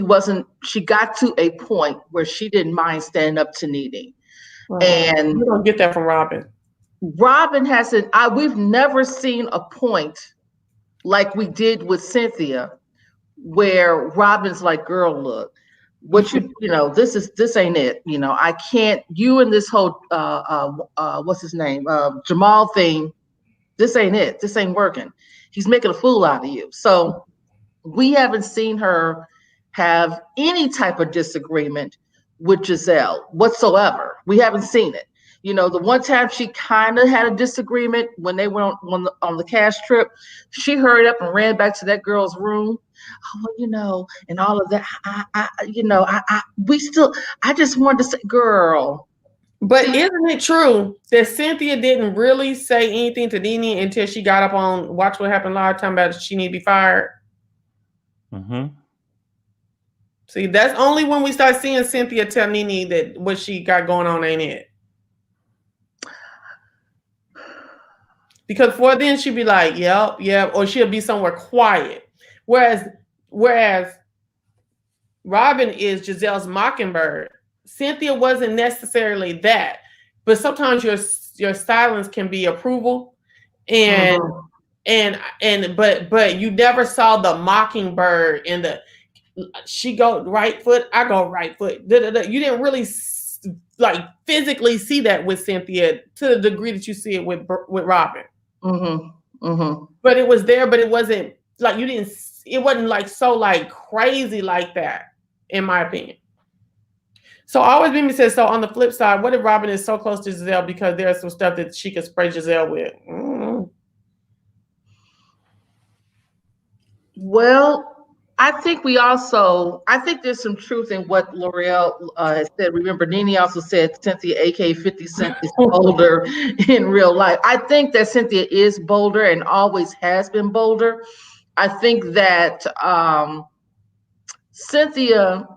got to a point where she didn't mind standing up to Nene. And we don't get that from Robin. Robin hasn't, we've never seen a point like we did with Cynthia where Robin's like, girl, look, what this ain't it. I can't, you and this whole, what's his name? Jamal thing, this ain't it. This ain't working. He's making a fool out of you. So we haven't seen her have any type of disagreement with Giselle whatsoever. We haven't seen it. The one time she kind of had a disagreement when they went on the cash trip, she hurried up and ran back to that girl's room. Oh, and all of that. I just wanted to say, girl. But isn't it true that Cynthia didn't really say anything to Nene until she got up on Watch What Happened Live talking about she need to be fired? See, that's only when we start seeing Cynthia tell Nene that what she got going on ain't it. Because before then she'd be like, yep, or she'll be somewhere quiet. Whereas Robin is Giselle's mockingbird. Cynthia wasn't necessarily that, but sometimes your silence can be approval, and but you never saw the mockingbird and she go right foot, I go right foot. You didn't really like physically see that with Cynthia to the degree that you see it with Robin. But it was there, but it wasn't like it wasn't like so like crazy like that, in my opinion. So always Mimi says, so on the flip side, what if Robin is so close to Giselle because there's some stuff that she could spray Giselle with? Well, I think there's some truth in what L'Oreal has said. Remember, Nene also said Cynthia, aka 50 Cent, is bolder in real life. I think that Cynthia is bolder and always has been bolder. I think that Cynthia,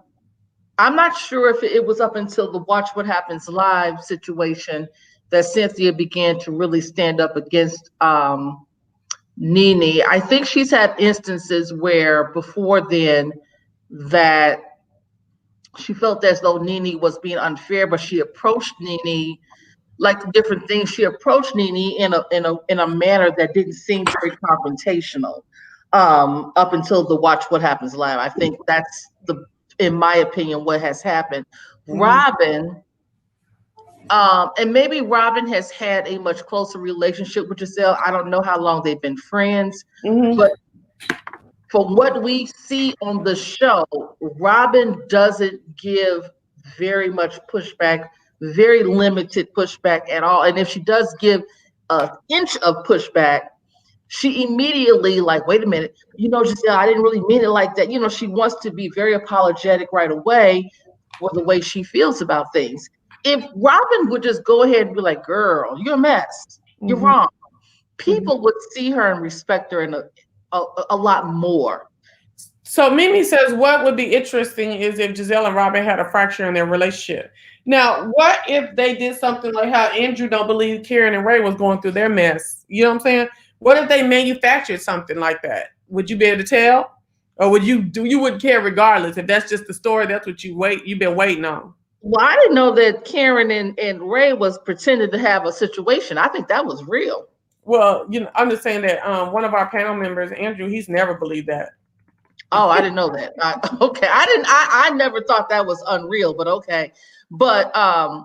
I'm not sure if it was up until the Watch What Happens Live situation that Cynthia began to really stand up against Nene. I think she's had instances where before then that she felt as though Nene was being unfair, but she approached Nene like different things. She approached Nene in a manner that didn't seem very confrontational. Up until the Watch What Happens Live. I think that's in my opinion, what has happened. Robin, and maybe Robin has had a much closer relationship with Giselle. I don't know how long they've been friends, but from what we see on the show, Robin doesn't give very much pushback, very limited pushback at all. And if she does give an inch of pushback, she immediately like, wait a minute, Giselle, I didn't really mean it like that. She wants to be very apologetic right away for the way she feels about things. If Robin would just go ahead and be like, girl, you're a mess, you're wrong, people would see her and respect her in a lot more. So Mimi says, what would be interesting is if Giselle and Robin had a fracture in their relationship. Now, what if they did something like how Andrew don't believe Karen and Ray was going through their mess? You know what I'm saying? What if they manufactured something like that? Would you be able to tell? Or would you wouldn't care regardless? If that's just the story, that's what you've been waiting on. Well, I didn't know that Karen and Ray was pretending to have a situation. I think that was real. Well, I'm just saying that one of our panel members, Andrew, he's never believed that. Oh, I didn't know that. Okay. I never thought that was unreal, but okay. But I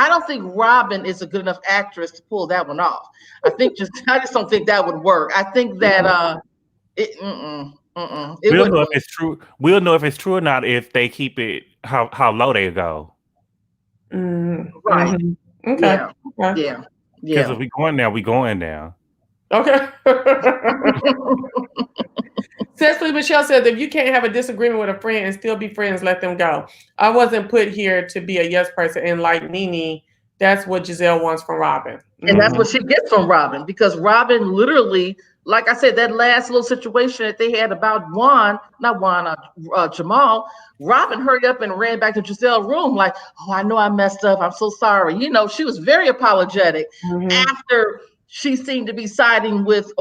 don't think Robin is a good enough actress to pull that one off. I just don't think that would work. I think that we'll know if it's true. We'll know if it's true or not if they keep it how low they go. Right. Okay. Yeah. Because if we going down, we going down. Okay. Cecily Michelle says, if you can't have a disagreement with a friend and still be friends, let them go. I wasn't put here to be a yes person. And like Nene, that's what Giselle wants from Robin. And that's what she gets from Robin, because Robin literally, like I said, that last little situation that they had about Jamal, Robin hurried up and ran back to Giselle's room like, oh, I know I messed up. I'm so sorry. She was very apologetic after she seemed to be siding with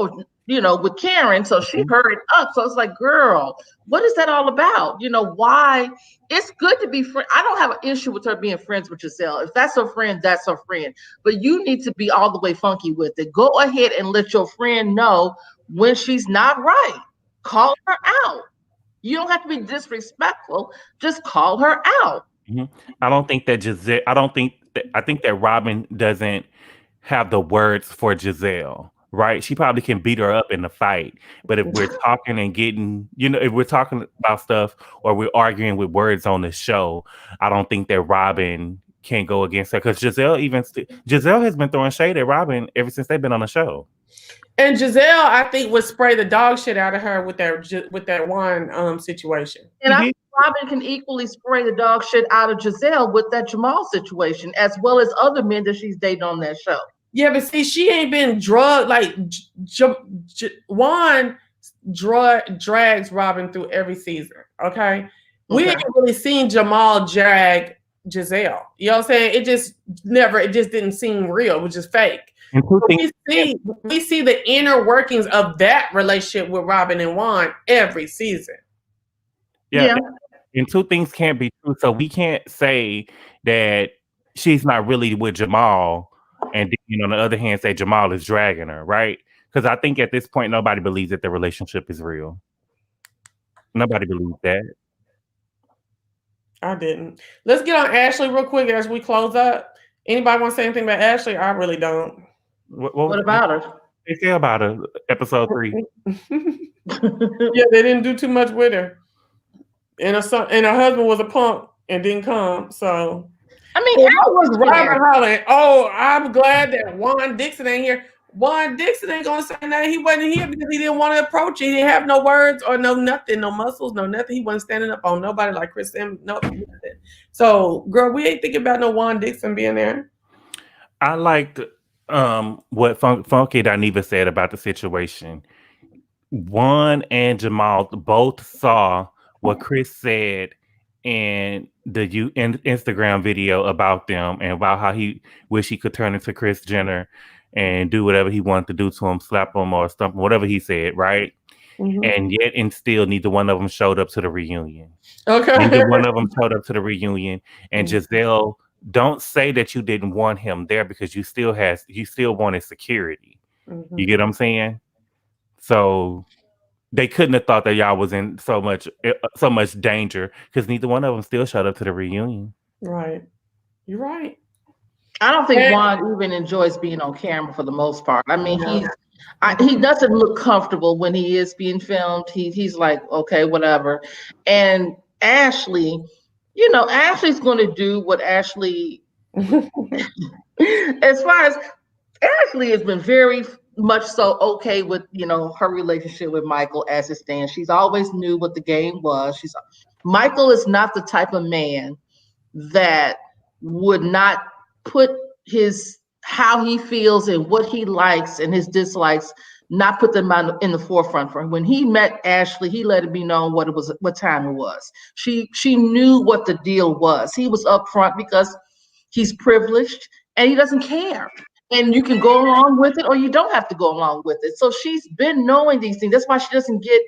Karen. So she hurried up. So it's like, girl, what is that all about? Why? It's good to be friends. I don't have an issue with her being friends with Giselle. If that's her friend, that's her friend. But you need to be all the way funky with it. Go ahead and let your friend know when she's not right. Call her out. You don't have to be disrespectful. Just call her out. I don't think that Giselle, I think that Robin doesn't have the words for Giselle. Right, she probably can beat her up in the fight, but if we're talking and getting, if we're talking about stuff or we're arguing with words on the show, I don't think that Robin can go against her, because Giselle has been throwing shade at Robin ever since they've been on the show. And Giselle, I think, would spray the dog shit out of her with that one situation. And I think Robin can equally spray the dog shit out of Giselle with that Jamal situation, as well as other men that she's dating on that show. Yeah, but see, she ain't been drugged. Like Juan drags Robin through every season. Okay, we ain't really seen Jamal drag Giselle. You know what I'm saying? It just didn't seem real, which is fake. We see the inner workings of that relationship with Robin and Juan every season. Yeah. And two things can't be true. So we can't say that she's not really with Jamal, and then, on the other hand, say Jamal is dragging her, right? Because I think at this point, nobody believes that the relationship is real. Nobody believes that. I didn't. Let's get on Ashley real quick as we close up. Anybody want to say anything about Ashley? I really don't. What about her? They say about her, episode 3. Yeah, they didn't do too much with her. And her husband was a punk and didn't come, so... I mean, I was Robin hollering, oh, I'm glad that Juan Dixon ain't here. Juan Dixon ain't gonna say that he wasn't here because he didn't want to approach it. He didn't have no words or no nothing, no muscles, no nothing. He wasn't standing up on nobody like Chris Simmons, nothing. So, girl, we ain't thinking about no Juan Dixon being there. I liked what Funky Dineva said about the situation. Juan and Jamal both saw what Chris said in the Instagram video about them and about how he wish he could turn into Kris Jenner and do whatever he wanted to do to him, slap him or stump him, whatever he said, right? and yet and still neither one of them showed up to the reunion. Okay. Neither one of them showed up to the reunion. And Giselle, don't say that you didn't want him there because you still wanted security. You get what I'm saying? So they couldn't have thought that y'all was in so much danger because neither one of them still showed up to the reunion. Right. You're right. I don't think Juan even enjoys being on camera for the most part. I mean, he doesn't look comfortable when he is being filmed. He's like, okay, whatever. And Ashley, Ashley's going to do what Ashley, as far as Ashley has been very much so okay with, her relationship with Michael as it stands. She's always knew what the game was. Michael is not the type of man that would not put how he feels and what he likes and his dislikes, not put them in the forefront for him. When he met Ashley, he let it be known what time it was. She knew what the deal was. He was upfront because he's privileged and he doesn't care. And you can go along with it or you don't have to go along with it. So she's been knowing these things. That's why she doesn't get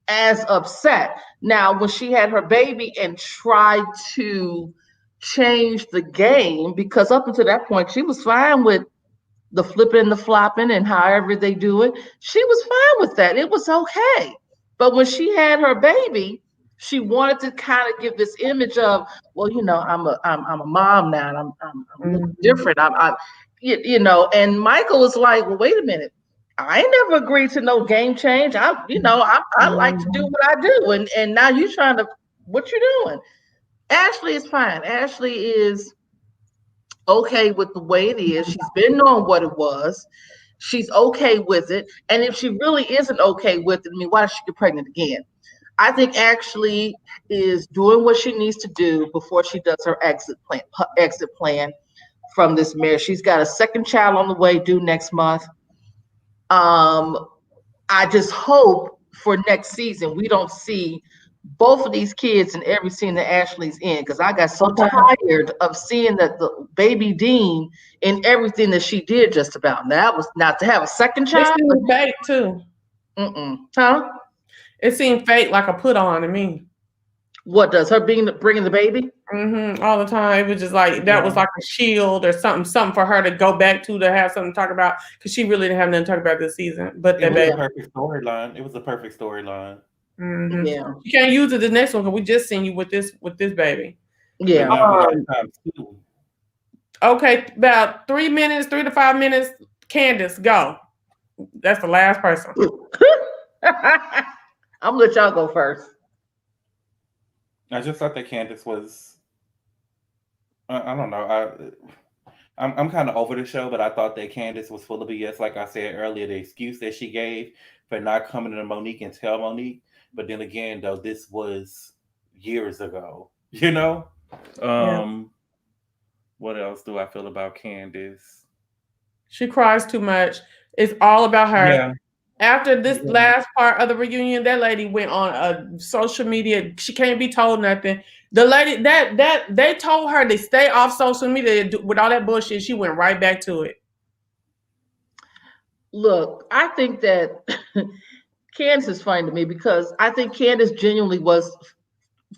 as upset. Now, when she had her baby and tried to change the game, because up until that point, she was fine with the flipping and the flopping and however they do it. She was fine with that. It was okay. But when she had her baby, she wanted to kind of give this image of, well, I'm a mom now, and I'm a little different. And Michael was like, well, wait a minute. I ain't never agreed to no game change. I like to do what I do. And now you trying to, what you doing? Ashley is fine. Ashley is okay with the way it is. She's been knowing what it was. She's okay with it. And if she really isn't okay with it, why does she get pregnant again? I think Ashley is doing what she needs to do before she does her exit plan from this marriage. She's got a second child on the way due next month. I just hope for next season we don't see both of these kids in every scene that Ashley's in, because I got so tired of seeing that the baby Dean in everything that she did just about. And that was not to have a second child. It seemed fake too. Huh? It seemed fake, like a put on to me. What does her bringing the baby? All the time. It was just like that was like a shield or something for her to go back to have something to talk about, because she really didn't have nothing to talk about this season. But it was a perfect storyline. It was a perfect storyline. Yeah, you can't use it the next one because we just seen you with this baby. Yeah. Okay, about 3 to 5 minutes. Candace, go. That's the last person. I'm gonna let y'all go first. I just thought that Candace was, I don't know. I'm kind of over the show, but I thought that Candace was full of BS. Like I said earlier, the excuse that she gave for not coming to Monique and tell Monique. But then again, though, this was years ago, What else do I feel about Candace? She cries too much. It's all about her. Yeah. After this last part of the reunion, that lady went on social media. She can't be told nothing. The lady that they told her to stay off social media with all that bullshit. She went right back to it. Look, I think that Candace is funny to me because I think Candace genuinely was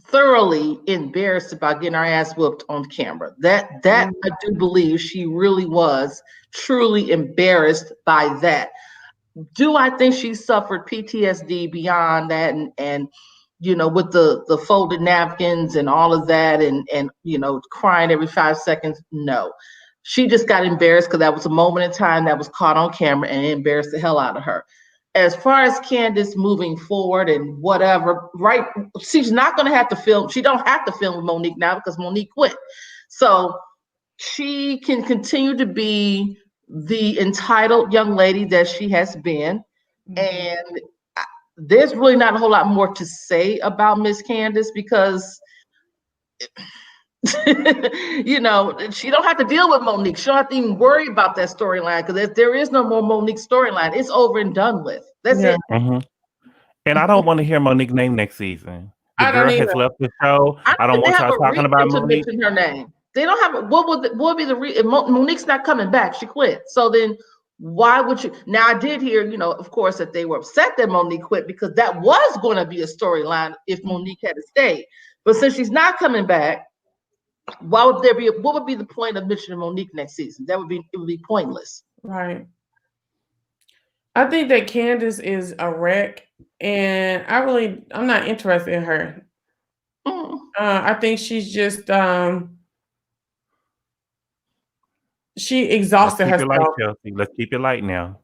thoroughly embarrassed about getting our ass whooped on camera. That I do believe she really was truly embarrassed by that. Do I think she suffered PTSD beyond that and with the folded napkins and all of that and crying every 5 seconds? No. She just got embarrassed because that was a moment in time that was caught on camera and it embarrassed the hell out of her. As far as Candace moving forward and whatever, right? She's not going to have to film. She don't have to film with Monique now because Monique quit. So she can continue to be the entitled young lady that she has been. And there's really not a whole lot more to say about Miss Candace because she don't have to deal with Monique. She don't have to even worry about that storyline because there is no more Monique storyline. It's over and done with. That's it. Mm-hmm. And I don't want to hear Monique's name next season. The I girl don't has either. left the show. I don't want y'all talking about Monique. Her name. They don't have. What would be the reason? Monique's not coming back. She quit. So then, Why would you? Now, I did hear, of course, that they were upset that Monique quit because that was going to be a storyline if Monique had stayed. But since she's not coming back, what would be the point of mentioning Monique next season? It would be pointless. Right. I think that Candace is a wreck, and I'm not interested in her. I think she's just she exhausted Let's keep herself. it light, Chelsea. Let's keep it light now.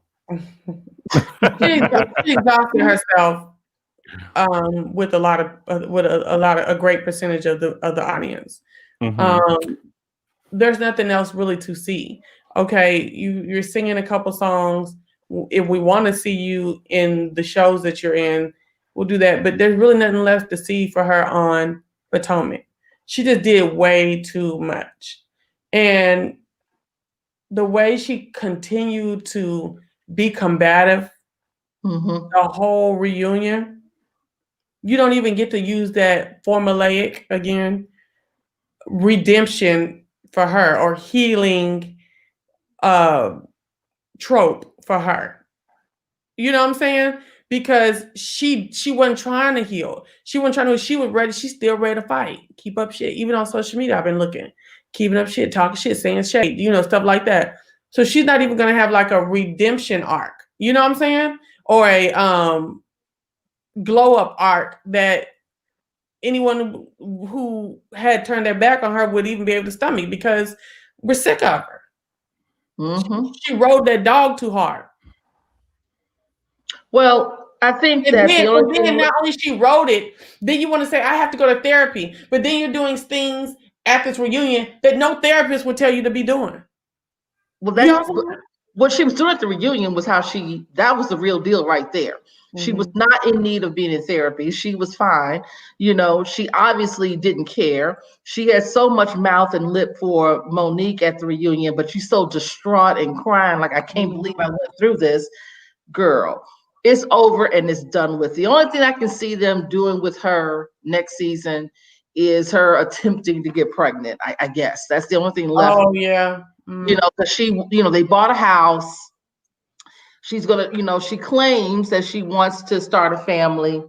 she exhausted herself with a lot of a great percentage of the audience. Mm-hmm. There's nothing else really to see. Okay, you're singing a couple songs. If we want to see you in the shows that you're in, we'll do that. But there's really nothing left to see for her on Potomac. She just did way too much. And the way she continued to be combative the whole reunion, you don't even get to use that formulaic again redemption for her or healing trope for her. You know what I'm saying? Because she wasn't trying to heal. She wasn't trying to. She was ready. She's still ready to fight. Keep up shit. Even on social media, I've been looking, keeping up shit, talking shit, saying shit. Stuff like that. So she's not even gonna have like a redemption arc. You know what I'm saying? Or a glow up arc that anyone who had turned their back on her would even be able to stomach because we're sick of her. She rode that dog too hard. Well, I think that then not only she wrote it, then you want to say I have to go to therapy, but then you're doing things at this reunion that no therapist would tell you to be doing. Well, what she was doing at the reunion was that was the real deal right there. She was not in need of being in therapy. She was fine. She obviously didn't care. She had so much mouth and lip for Monique at the reunion, but she's so distraught and crying like, I can't believe I went through this. Girl, it's over and it's done with. The only thing I can see them doing with her next season is her attempting to get pregnant. I guess that's the only thing left. Oh yeah. Because they bought a house. She's gonna, she claims that she wants to start a family.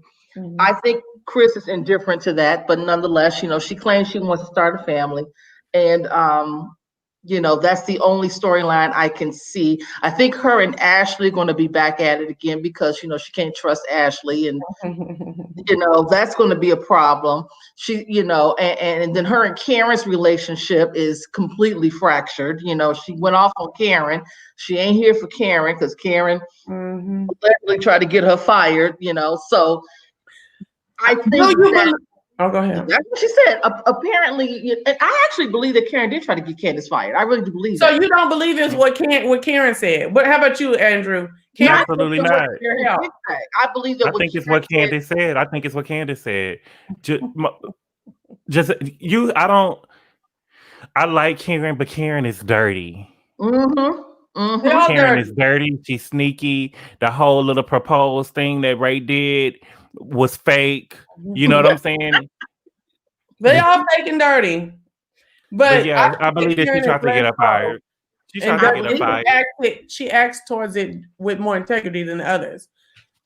I think Chris is indifferent to that, but nonetheless, she claims she wants to start a family, and that's the only storyline I can see. I think her and Ashley are going to be back at it again because she can't trust Ashley, and that's going to be a problem. She, and then her and Karen's relationship is completely fractured. She went off on Karen. She ain't here for Karen because Karen allegedly tried to get her fired. So I think that. Oh, go ahead. That's what she said. Apparently, and I actually believe that Karen did try to get Candace fired. I really do believe that. So you don't believe it's what Karen said. But how about you, Andrew? Absolutely not. I believe that. I think it's what Candace said. I think it's what Candace said. I like Karen, but Karen is dirty. Karen is dirty. She's sneaky. The whole little propose thing that Ray did was fake. You know what I'm saying? They all fake and dirty. But yeah, I believe that she tried to get her fired. She tried to get her fired. She acts towards it with more integrity than the others.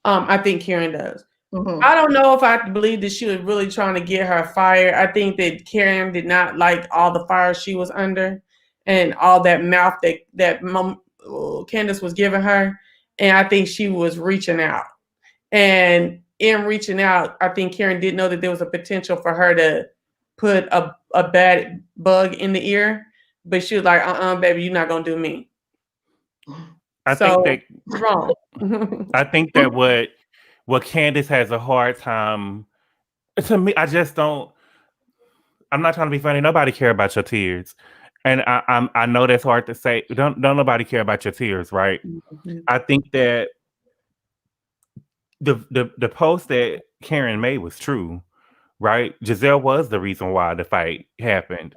I think Karen does. I don't know if I believe that she was really trying to get her fired. I think that Karen did not like all the fire she was under and all that mouth that Candace was giving her. And I think she was reaching out. And in reaching out, I think Karen did know that there was a potential for her to put a bad bug in the ear. But she was like, baby, you're not going to do me. I think that wrong. I think that what Candace has a hard time, to me, I'm not trying to be funny. Nobody care about your tears. And I know that's hard to say. Don't nobody care about your tears, right? I think that the post that Karen made was true, right? Giselle was the reason why the fight happened.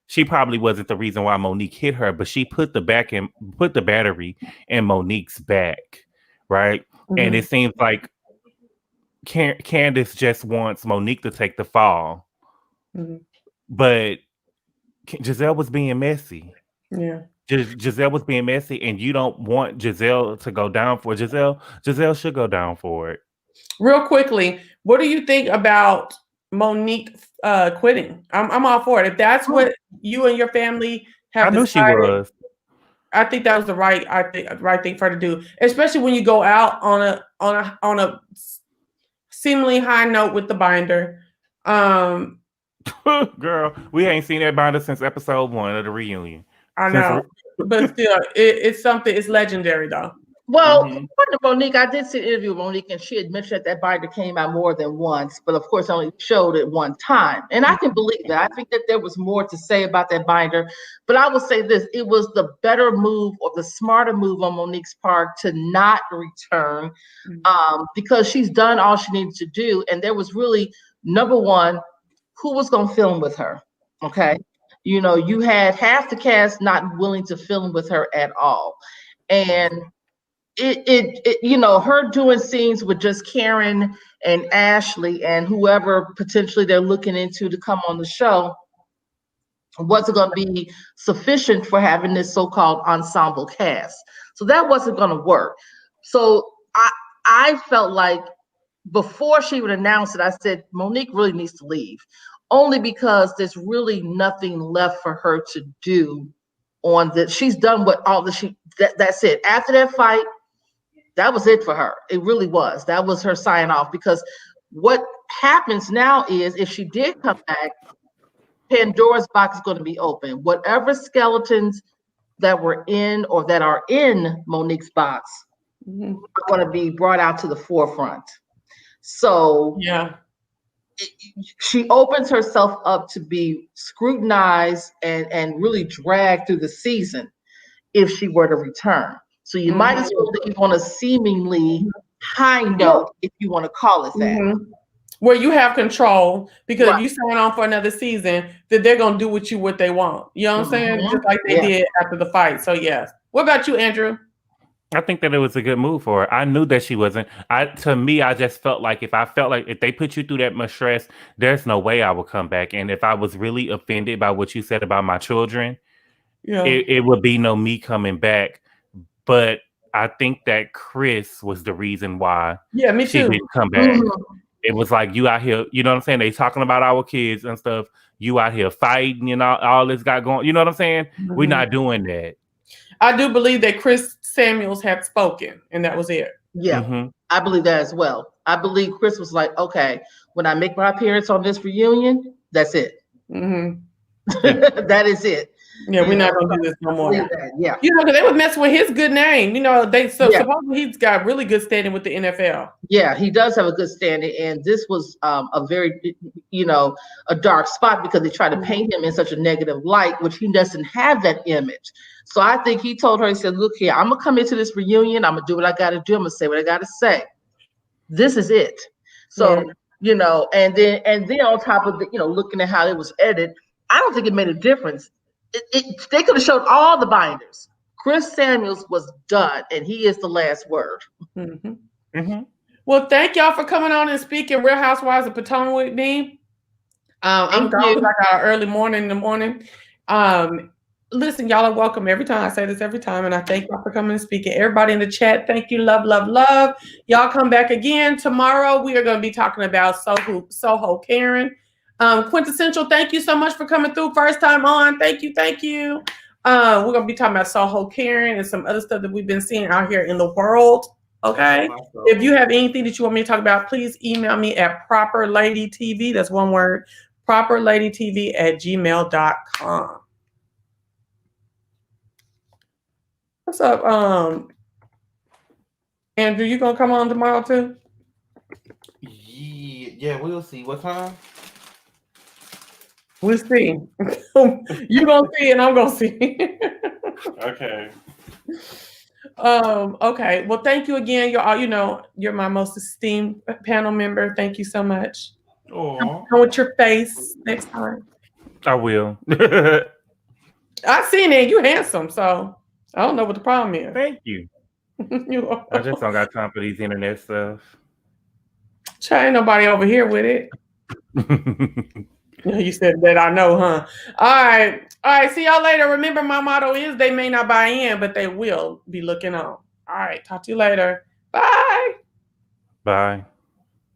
She probably wasn't the reason why Monique hit her, but she put the battery in Monique's back, right? And it seems like Candace just wants Monique to take the fall, but Giselle was being messy. Yeah. Giselle was being messy, and you don't want Giselle to go down for it. Giselle should go down for it. Real quickly, what do you think about Monique quitting? I'm all for it. If that's what you and your family have I knew she decided, was. I think that was the right thing for her to do, especially when you go out on a seemingly high note with the binder. Girl, we ain't seen that binder since episode 1 of the reunion. I know, but still, it's something. It's legendary, though. Well, according to Monique, I did see an interview with Monique, and she had mentioned that binder came out more than once, but of course only showed it one time. And I can believe that. I think that there was more to say about that binder, but I will say this: it was the better move or the smarter move on Monique's part to not return, because she's done all she needed to do, and there was really, number one, who was going to film with her? Okay, you had half the cast not willing to film with her at all, and her doing scenes with just Karen and Ashley and whoever potentially they're looking into to come on the show wasn't going to be sufficient for having this so-called ensemble cast. So that wasn't going to work. So I felt like before she would announce it, I said, Monique really needs to leave, only because there's really nothing left for her to do on this. She's done what all the that's it. After that fight, that was it for her. It really was. That was her sign off, because what happens now is if she did come back, Pandora's box is going to be open. Whatever skeletons that were in or that are in Monique's box are going to be brought out to the forefront. So yeah, she opens herself up to be scrutinized and really dragged through the season if she were to return. So you might as well leave on a seemingly high note, if you want to call it that. Where you have control, because if you sign on for another season, then they're going to do with you what they want. You know what I'm saying? Just like they did after the fight. So yes. What about you, Andrew? I think that it was a good move for her. I knew that she wasn't. I just felt like if they put you through that much stress, there's no way I would come back. And if I was really offended by what you said about my children, it would be no me coming back. But I think that Chris was the reason why me too. She didn't come back. It was like, you out here, you know what I'm saying? They talking about our kids and stuff. You out here fighting, all this got going. You know what I'm saying? We're not doing that. I do believe that Chris Samuels had spoken, and that was it. Yeah, I believe that as well. I believe Chris was like, okay, when I make my appearance on this reunion, that's it. That is it. Yeah, we're not gonna do this no more. Yeah, because they was messing with his good name. Supposedly he's got really good standing with the NFL. Yeah, he does have a good standing, and this was a very, a dark spot because they tried to paint him in such a negative light, which he doesn't have that image. So I think he told her, he said, "Look here, I'm gonna come into this reunion. I'm gonna do what I got to do. I'm gonna say what I got to say. This is it." So and then on top of the, looking at how it was edited, I don't think it made a difference. They could have showed all the binders. Chris Samuels was done, and he is the last word. Well, thank y'all for coming on and speaking Real Housewives of Potomac with me. I'm gone because I got an early morning in the morning. Listen, y'all are welcome every time. I say this every time, and I thank y'all for coming and speaking. Everybody in the chat, thank you. Love, love, love. Y'all come back again. Tomorrow, we are going to be talking about Soho Karen. Quintessential, thank you so much for coming through. First time on. Thank you. We're going to be talking about Soho Karen and some other stuff that we've been seeing out here in the world. Okay. If you have anything that you want me to talk about, please email me at properladytv. That's one word. properladytv@gmail.com. What's up? Andrew, you going to come on tomorrow too? Yeah, we'll see. What time? We'll see. You're going to see and I'm going to see. Okay. Okay. Well, thank you again. You're my most esteemed panel member. Thank you so much. Oh. Come with your face next time. I will. I seen it. You handsome, so I don't know what the problem is. Thank you. I just don't got time for these internet stuff. Ain't nobody over here with it. You said that, I know, huh? All right. See y'all later. Remember, my motto is they may not buy in, but they will be looking on. All right. Talk to you later. Bye. Bye.